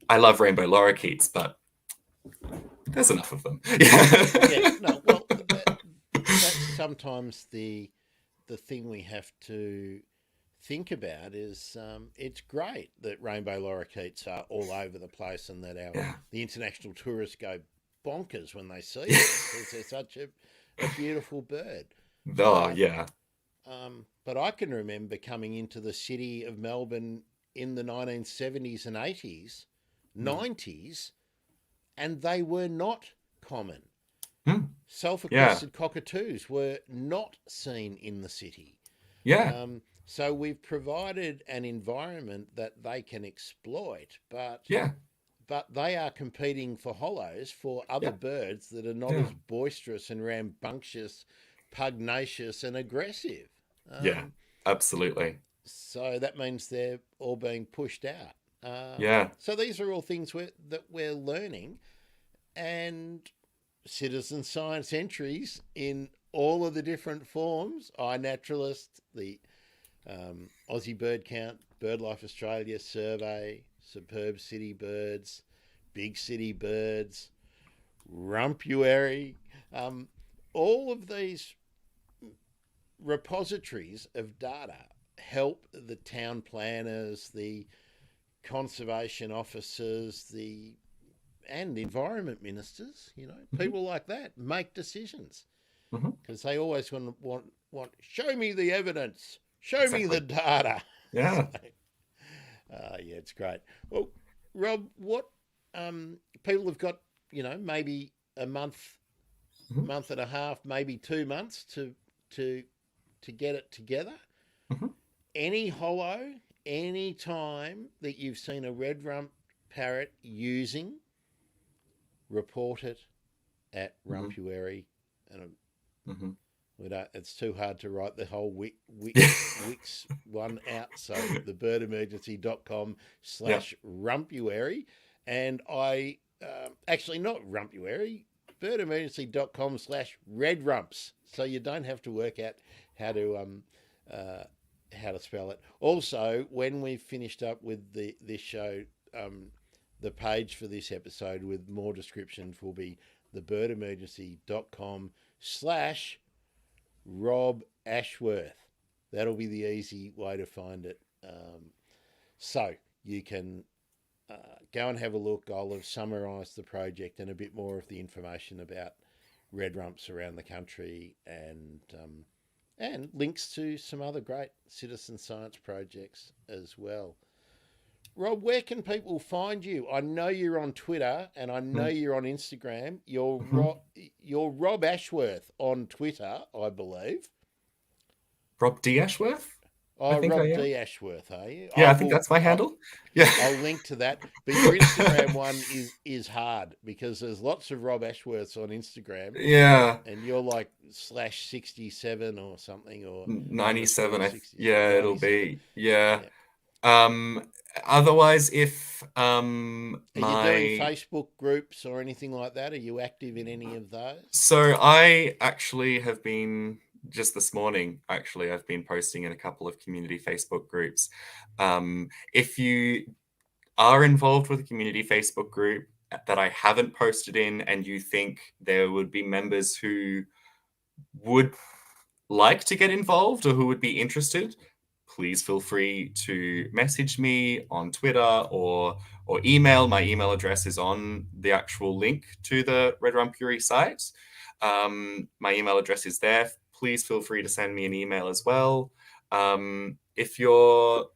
I love rainbow lorikeets, but there's enough of them. Well, that's sometimes the thing we have to think about is it's great that rainbow lorikeets are all over the place and that the international tourists go bonkers when they see it because they're such a beautiful bird. But I can remember coming into the city of Melbourne in the 1970s and 80s, 90s, and they were not common. Self-crested cockatoos were not seen in the city. So we've provided an environment that they can exploit, but they are competing for hollows for other birds that are not as boisterous and rambunctious, pugnacious and aggressive. Absolutely. So that means they're all being pushed out. Yeah. So these are all things that we're learning, and citizen science entries in all of the different forms: iNaturalist, the Aussie Bird Count, BirdLife Australia survey, superb city birds, big city birds, Redrumpuary. All of these repositories of data help the town planners, the conservation officers, and environment ministers, people like that make decisions, because they always want show me the evidence, show me the data. Yeah. Yeah, it's great. Well, Rob, what people have got, maybe a month, month and a half, maybe 2 months to get it together. Any hollow, any time that you've seen a red-rumped parrot using, report it at Redrumpuary, and it's too hard to write the whole Wix one out. So the birdemergency.com/Redrumpuary, and I actually not Redrumpuary, birdemergency.com/redrumps. So you don't have to work out how to spell it. Also, when we've finished up with this show, the page for this episode with more descriptions will be the birdemergency.com/Rob Ashworth. That'll be the easy way to find it. So you can go and have a look. I'll have summarised the project and a bit more of the information about red rumps around the country, and links to some other great citizen science projects as well. Rob, where can people find you? I know you're on Twitter, and I know you're on Instagram. You're Rob Ashworth on Twitter, I believe. Rob D. Ashworth? Oh, Rob D. Ashworth, are you? Yeah, I think that's my handle. Yeah. I'll link to that. But your Instagram one is hard, because there's lots of Rob Ashworths on Instagram. Yeah. And you're like /67 or something, or 97. Yeah, it'll be. Yeah. Otherwise, if Are you doing Facebook groups or anything like that? Are you active in any of those? So I actually have been, just this morning, I've been posting in a couple of community Facebook groups. If you are involved with a community Facebook group that I haven't posted in, and you think there would be members who would like to get involved or who would be interested, please feel free to message me on Twitter or email. My email address is on the actual link to the Redrumpuary site. My email address is there. Please feel free to send me an email as well. If you're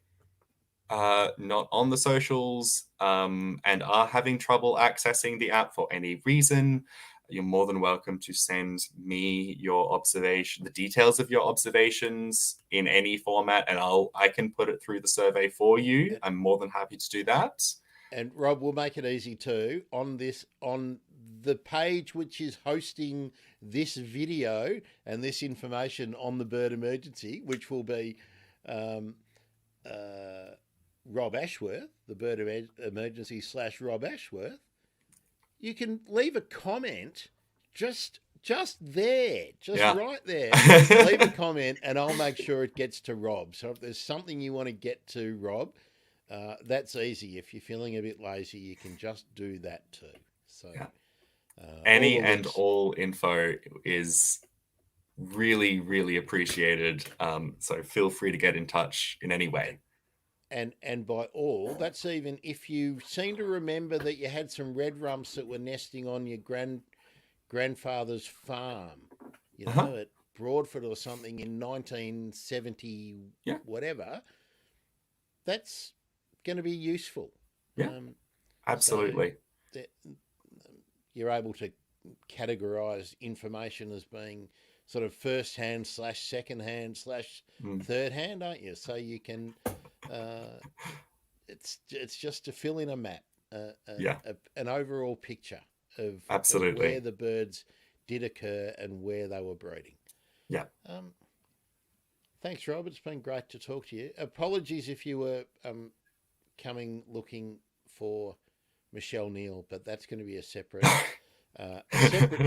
not on the socials and are having trouble accessing the app for any reason, you're more than welcome to send me the details of your observations in any format, and I can put it through the survey for you. I'm more than happy to do that. And Rob, we'll make it easy too. On the page which is hosting this video and this information on the Bird Emergency, which will be Rob Ashworth, the Bird Emergency /Rob Ashworth, you can leave a comment just there, right there. Leave a comment, and I'll make sure it gets to Rob. So if there's something you want to get to Rob, that's easy. If you're feeling a bit lazy, you can just do that too. So any and all info is really, really appreciated. So feel free to get in touch in any way. And by all, that's even if you seem to remember that you had some red rumps that were nesting on your grandfather's farm, at Broadford or something in 1970, whatever. That's going to be useful. Yeah, absolutely. So you're able to categorise information as being sort of first-hand /second-hand /third-hand, aren't you? So you can, it's just to fill in a map, an overall picture of where the birds did occur and where they were breeding. Yeah. Thanks, Rob. It's been great to talk to you. Apologies if you were coming looking for Michelle Neal, but that's going to be a separate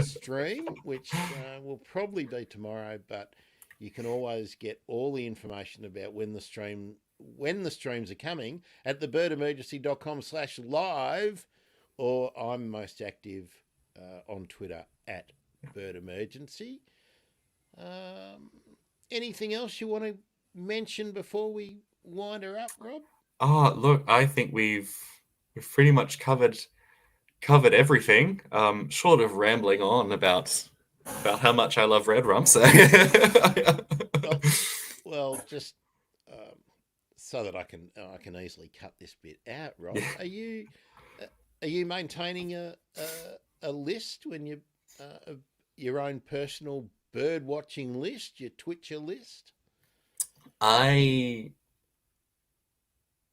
stream, which will probably be tomorrow. But you can always get all the information about when the streams are coming at thebirdemergency.com/live, or I'm most active on Twitter at birdemergency. Anything else you want to mention before we wind her up, Rob? Oh, look, I think we've pretty much covered everything. Short of rambling on about how much I love Redrump. So well, just so that I can easily cut this bit out, Rob. Yeah. Are you maintaining a list when you your own personal bird watching list, your Twitcher list? I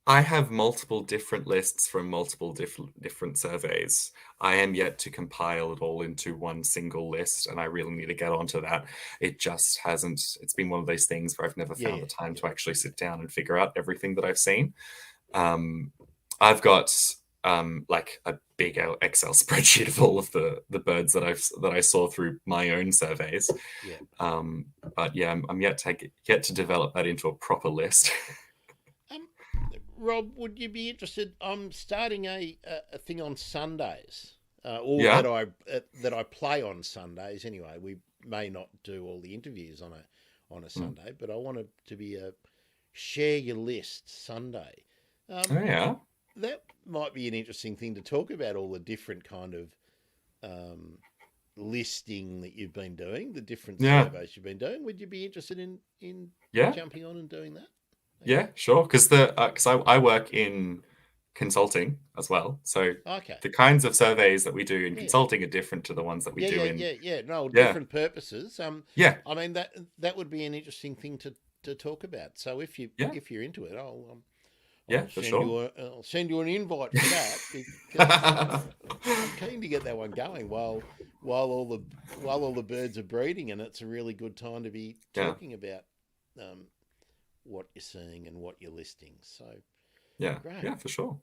have multiple different lists from multiple different surveys. I am yet to compile it all into one single list, and I really need to get onto that. It just hasn't. It's been one of those things where I've never found the time to actually sit down and figure out everything that I've seen. I've got like a big Excel spreadsheet of all of the birds that I saw through my own surveys. Yeah. But yeah, I'm yet to develop that into a proper list. Rob, would you be interested? I'm starting a thing on Sundays, that I play on Sundays. Anyway, we may not do all the interviews on a Sunday, but I want it to be a share your list Sunday. Yeah, that might be an interesting thing to talk about. All the different kind of listing that you've been doing, the different surveys you've been doing. Would you be interested in jumping on and doing that? Yeah, sure. Because I work in consulting as well, so the kinds of surveys that we do in consulting are different to the ones that we do in different purposes. I mean that would be an interesting thing to talk about. So if you're into it, I'll send you an invite for that, because I'm keen to get that one going while all the birds are breeding, and it's a really good time to be talking about what you're seeing and what you're listing. So great. For sure.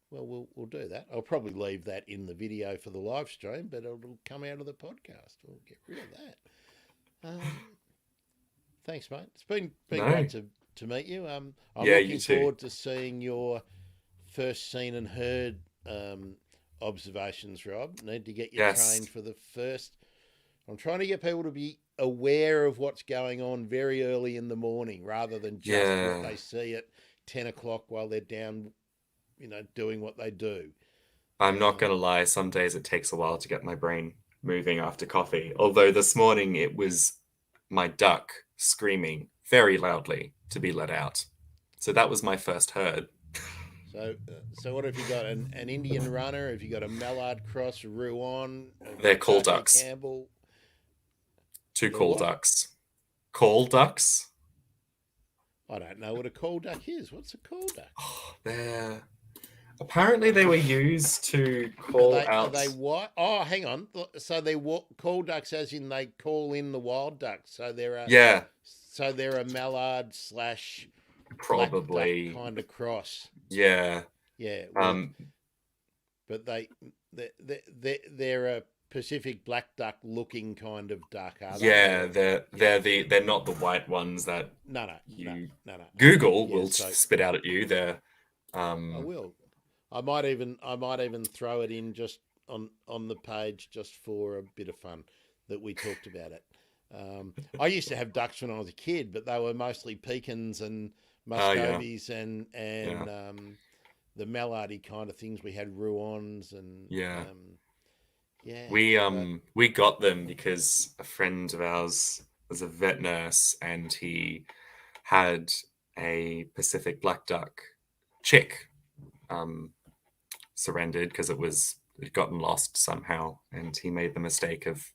Well, we'll do that. I'll probably leave that in the video for the live stream, but it'll come out of the podcast. We'll get rid of that. Thanks, mate. It's been great to meet you. I'm looking forward to seeing your first seen and heard observations, Rob. Need to get you trained for the first. I'm trying to get people to be aware of what's going on very early in the morning, rather than just what they see at 10 o'clock while they're down, doing what they do. I'm not going to lie. Some days it takes a while to get my brain moving after coffee. Although this morning it was my duck screaming very loudly to be let out. So that was my first herd. So what have you got? An Indian runner? Have you got a mallard cross, Rouen? They're call ducks. Campbell? Two call ducks. Call ducks? I don't know what a call duck is. What's a call duck? Oh, apparently they were used to call out. Are they what? Oh, hang on. So they're call ducks, as in they call in the wild ducks. So they're a So they're a mallard / probably black duck kind of cross. Yeah. Yeah. But they're a Pacific black duck looking kind of duck, are they? Yeah, they're not the white ones that no. Google will spit out at you. They're I will. I might even throw it in just on the page just for a bit of fun that we talked about it. I used to have ducks when I was a kid, but they were mostly pecans and muscovies and the mallardy kind of things. We had Rouens and we got them because a friend of ours was a vet nurse, and he had a Pacific black duck chick surrendered because it had gotten lost somehow, and he made the mistake of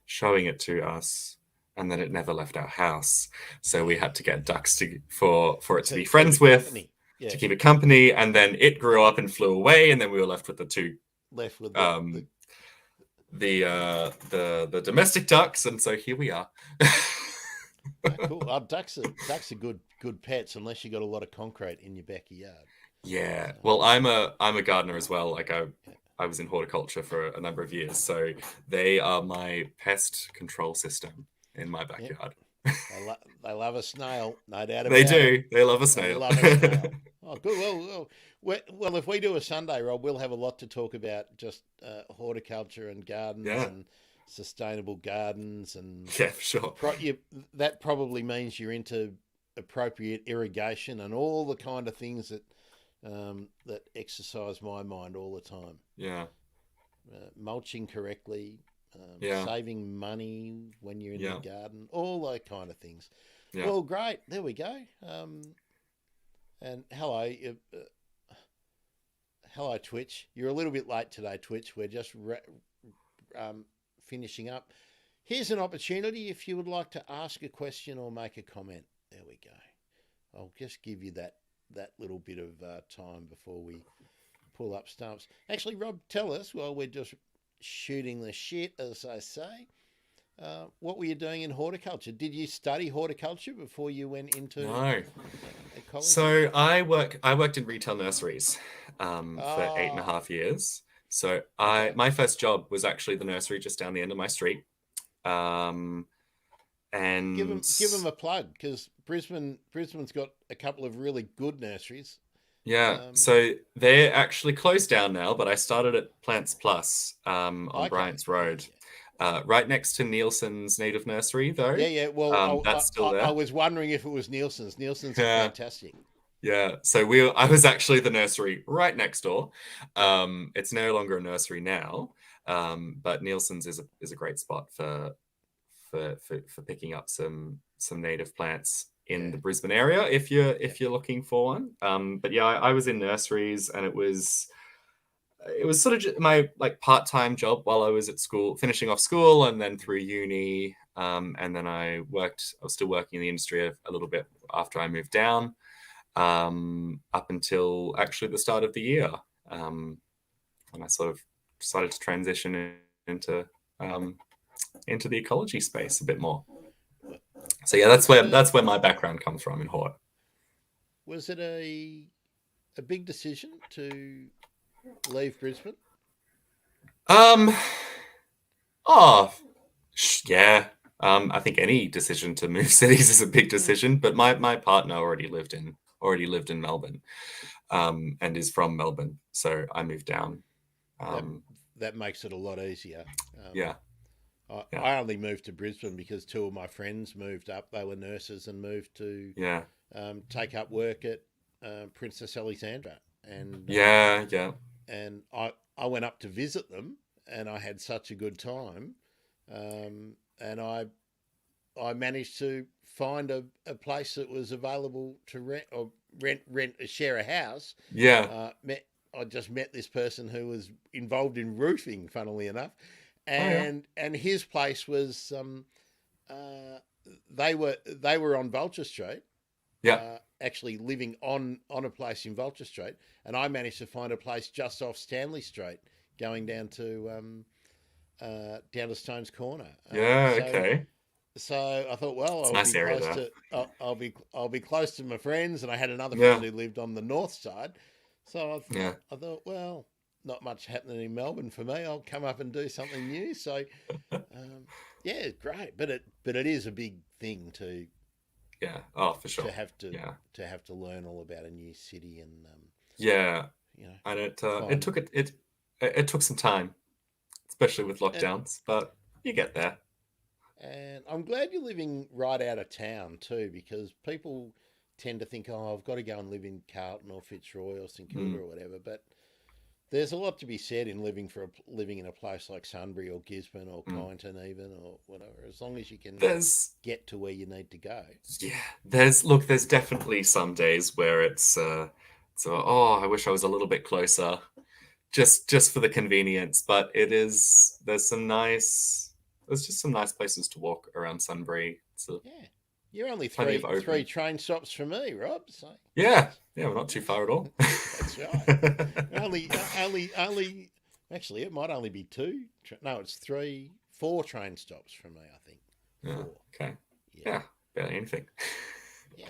showing it to us, and then it never left our house. So we had to get ducks for it to be friends with, to keep it company, and then it grew up and flew away, and then we were left with the domestic ducks, and so here we are. Cool. Ducks are good pets unless you got a lot of concrete in your backyard. Yeah. So, Well, I'm a gardener as well. Like yeah, I was in horticulture for a number of years, so they are my pest control system in my yeah. backyard. They love a snail, no doubt They about it. do. They love a They snail. love a snail. Oh, good. Well, if we do a Sunday, Rob, we'll have a lot to talk about just horticulture and gardens Yeah. and sustainable gardens and Yeah, for sure. that probably means you're into appropriate irrigation and all the kind of things that exercise my mind all the time. Yeah. Mulching correctly, Yeah. saving money when you're in the Yeah. garden, all those kind of things. Yeah. Well, great. There we go. And hello, Twitch. You're a little bit late today, Twitch. We're just finishing up. Here's an opportunity if you would like to ask a question or make a comment. There we go. I'll just give you that little bit of time before we pull up stumps. Actually, Rob, tell us while we're just shooting the shit, as I say. What were you doing in horticulture? Did you study horticulture before you went into No. college? So I worked in retail nurseries for 8.5 Oh, years. So okay. my first job was actually the nursery just down the end of my street. Um, Give and them a plug because Brisbane's got a couple of really good nurseries. yeah, Um, so they're actually closed down now, but I started at Plants Plus on okay, Bryant's yeah, Road, yeah. right next to Nielsen's native nursery, though. Yeah, yeah. Well, That's still I there. was wondering if it was Nielsen's. Nielsen's are Yeah. fantastic. Yeah, so I was actually the nursery right next door. Yeah, It's no longer a nursery now, but Nielsen's is a great spot for picking up some native plants in yeah, the Brisbane area if you're yeah, if you're looking for one. But yeah, I was in nurseries, and it was sort of my like part-time job while I was at school, finishing off school, and then through uni. And then I was still working in the industry a little bit after I moved down, up until actually the start of the year, when I sort of decided to transition um, into the ecology space a bit more. Wa- So yeah, Was it that's where my background comes from in hort. was it a big decision to leave Brisbane? Um, oh, yeah. I think any decision to move cities is a big Mm. decision, but my partner already lived in Melbourne, and is from Melbourne, so I moved down. That Um, that makes it a lot easier. yeah, yeah, I only moved to Brisbane because two of my friends moved up. They were nurses and moved to yeah, take up work at Princess Alexandra, yeah, yeah, and I went up to visit them, and I had such a good time, and I managed to find a place that was available to rent share a house. yeah. I just met this person who was involved in roofing, funnily enough, Oh yeah, and his place was uh, they were on Vulture Street, yeah. actually living on a place in Vulture Street, and I managed to find a place just off Stanley Street, going down to Stones Corner. Yeah, okay. So I thought, well, It's a I'll be nice area close there. to I'll be close to my friends, and I had another friend Yeah, who lived on the north side. So yeah. I thought, well, not much happening in Melbourne for me. I'll come up and do something new. So yeah, great, but it is a big thing Yeah. Oh, for to sure. have to Yeah. to have to learn all about a new city and Yeah. you know And it find. took it took some time, especially with And lockdowns, but you get there. and I'm glad you're living right out of town too, because people tend to think, oh, I've got to go and live in Carlton or Fitzroy or St Kilda Mm, or whatever. But there's a lot to be said in living in a place like Sunbury or Gisborne or mm. Kyneton even or whatever. As long as you can There's get to where you need to go. yeah, there's definitely some days where it's so oh, I wish I was a little bit closer, just for the convenience. But there's just some nice places to walk around Sunbury. So Yeah, you're only plenty of three open. train stops from me, Rob. So Yeah, yeah, we're not too far at all. that's right. Only. Actually, it might only be two. No, it's three, four train stops from me. I think Yeah. four. Okay. Yeah, Yeah. Barely anything. yeah.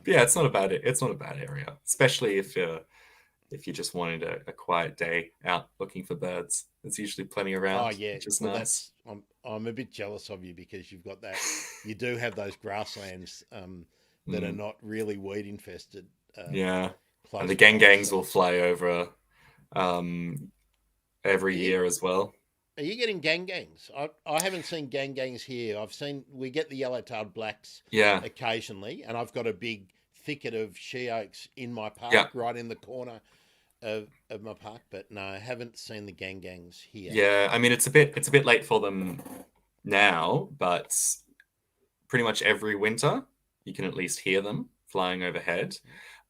But yeah, it's not a bad area, especially if you're if you just wanted a quiet day out looking for birds. There's usually plenty Oh around, yeah. which is Well, nice. that's I'm a bit jealous of you because you've got that. You do have those grasslands that are Mm, not really weed infested yeah. And close the by. gangs So, will fly over um, every are you year as well. are you getting gangs? I haven't seen gangs here. I've seen we get the yellow-tailed blacks Yeah, occasionally, and I've got a big thicket of she oaks in my yeah, park, right in the corner of my park. But no, I haven't seen the gangs here. yeah. I mean, it's a bit late for them now, but pretty much every winter you can at least hear them flying overhead.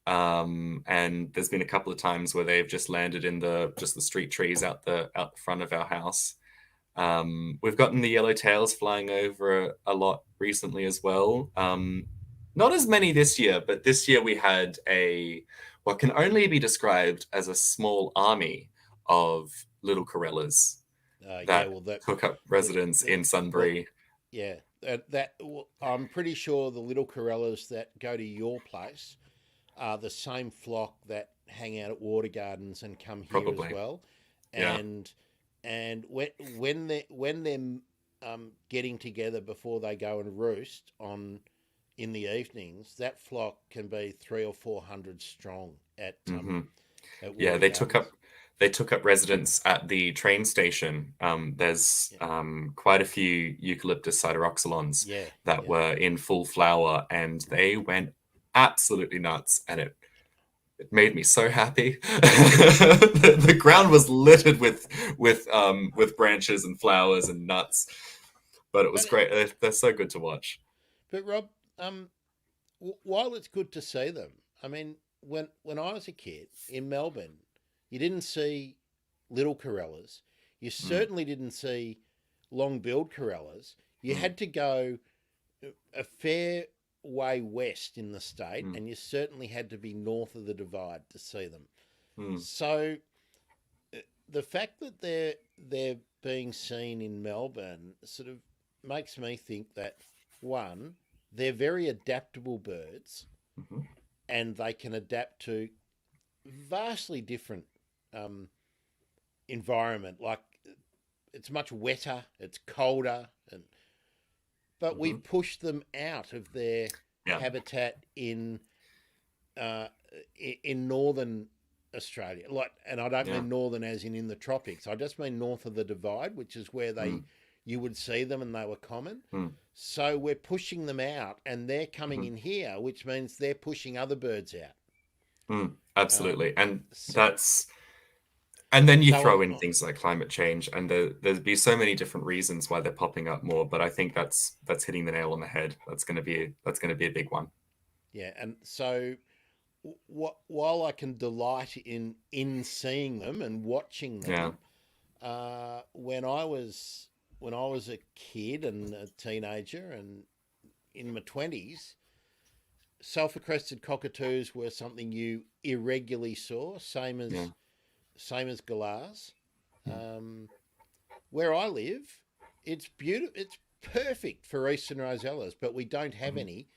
And there's been a couple of times where they've just landed in the street trees out the front of our house. We've gotten the yellowtails flying over a lot recently as well. Not as many this year, but this year we had what can only be described as a small army of little corellas Yeah, that well, that took up the, residence the in well, Sunbury. yeah, well, I'm pretty sure the little corellas that go to your place are the same flock that hang out at water gardens and come here as Probably. well, Yeah. and when they're getting together before they go and roost on in the evenings, that flock can be 300 or 400 strong hmm at Yeah, water gardens. they took up residence at the train station. There's Yeah, quite a few eucalyptus sideroxylons yeah, that yeah. were in full flower, and they went absolutely nuts, and it made me so happy. The ground was littered with branches and flowers and nuts, but it was But great. They're so good to watch. Rob, um, while it's good to see them, I mean, when I was a kid in Melbourne, you didn't see little corellas. You Mm, certainly didn't see long-billed corellas. You mm, had to go a fair way west in the state, mm, and you certainly had to be north of the divide to see them. mm, So the fact that they're being seen in Melbourne sort of makes me think that one, they're very adaptable birds mhm. and they can adapt to vastly different um, environment. Like it's much wetter, it's colder, and but Mhm. we've pushed them out of their Yeah, habitat uh, in northern Australia. Like, and I don't yeah. mean northern as in the tropics. I just mean north of the divide, which is where Mm, you would see them and they were common. mm, So we're pushing them out, and they're coming mhm. in here, which means they're pushing other birds out. Um, Absolutely. And so, that's and then you so throw in things like climate change, and there'd be so many different reasons why they're popping up more. But I think that's hitting the nail on the head. That's gonna be a big one. yeah, and so while I can delight in seeing them and watching Yeah. them, when I was a kid and a teenager and in my 20s, sulfur-crested cockatoos were something you irregularly saw, Yeah. same as galahs. Mm, Um, where I live, it's beautiful. It's perfect for eastern rosellas, but we don't have mhm, any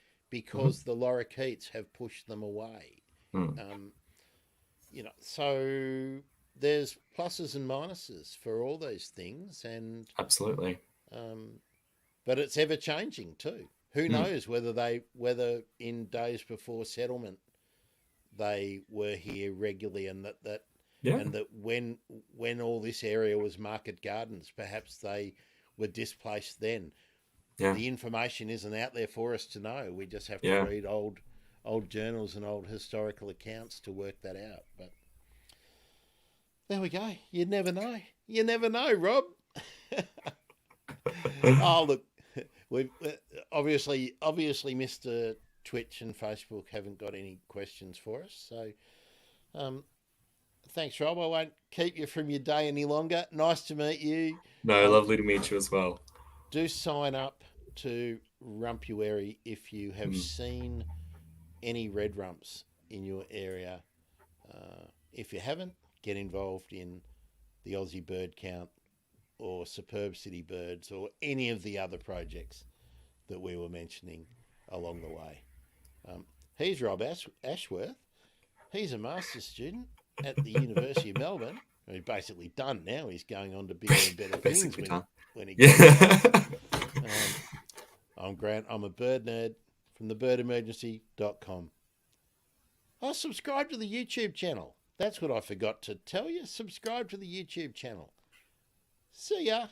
mhm, because the lorikeets have pushed them away. mm. Um, so there's pluses and minuses for all these things, and Absolutely. um, but it's ever changing too. Who Mm. knows whether in days before settlement they were here regularly, Yeah. and that when all this area was market gardens, perhaps they were displaced then. Yeah. The information isn't out there for us to know. We just have to Yeah. read old journals and old historical accounts to work that out. But there we go. You never know. You never know, Rob. Oh look, we've obviously Mr. Twitch and Facebook haven't got any questions for us. So um, thanks, Rob. I won't keep you from your day any longer. Nice to meet you. No, Um, lovely to meet you as well. do sign up to Rumpuary if you have Mm. seen any red rumps in your area. If you haven't, get involved in the Aussie Bird Count or Superb City Birds or any of the other projects that we were mentioning along the way. He's Rob Ashworth. He's a master's student at the University of Melbourne. He's basically done now. He's going on to bigger and better things when he Yeah. graduates. I'm Grant. I'm a bird nerd from thebirdemergency.com. Oh, subscribe to the YouTube channel. That's what I forgot to tell you. Subscribe to the YouTube channel. See ya.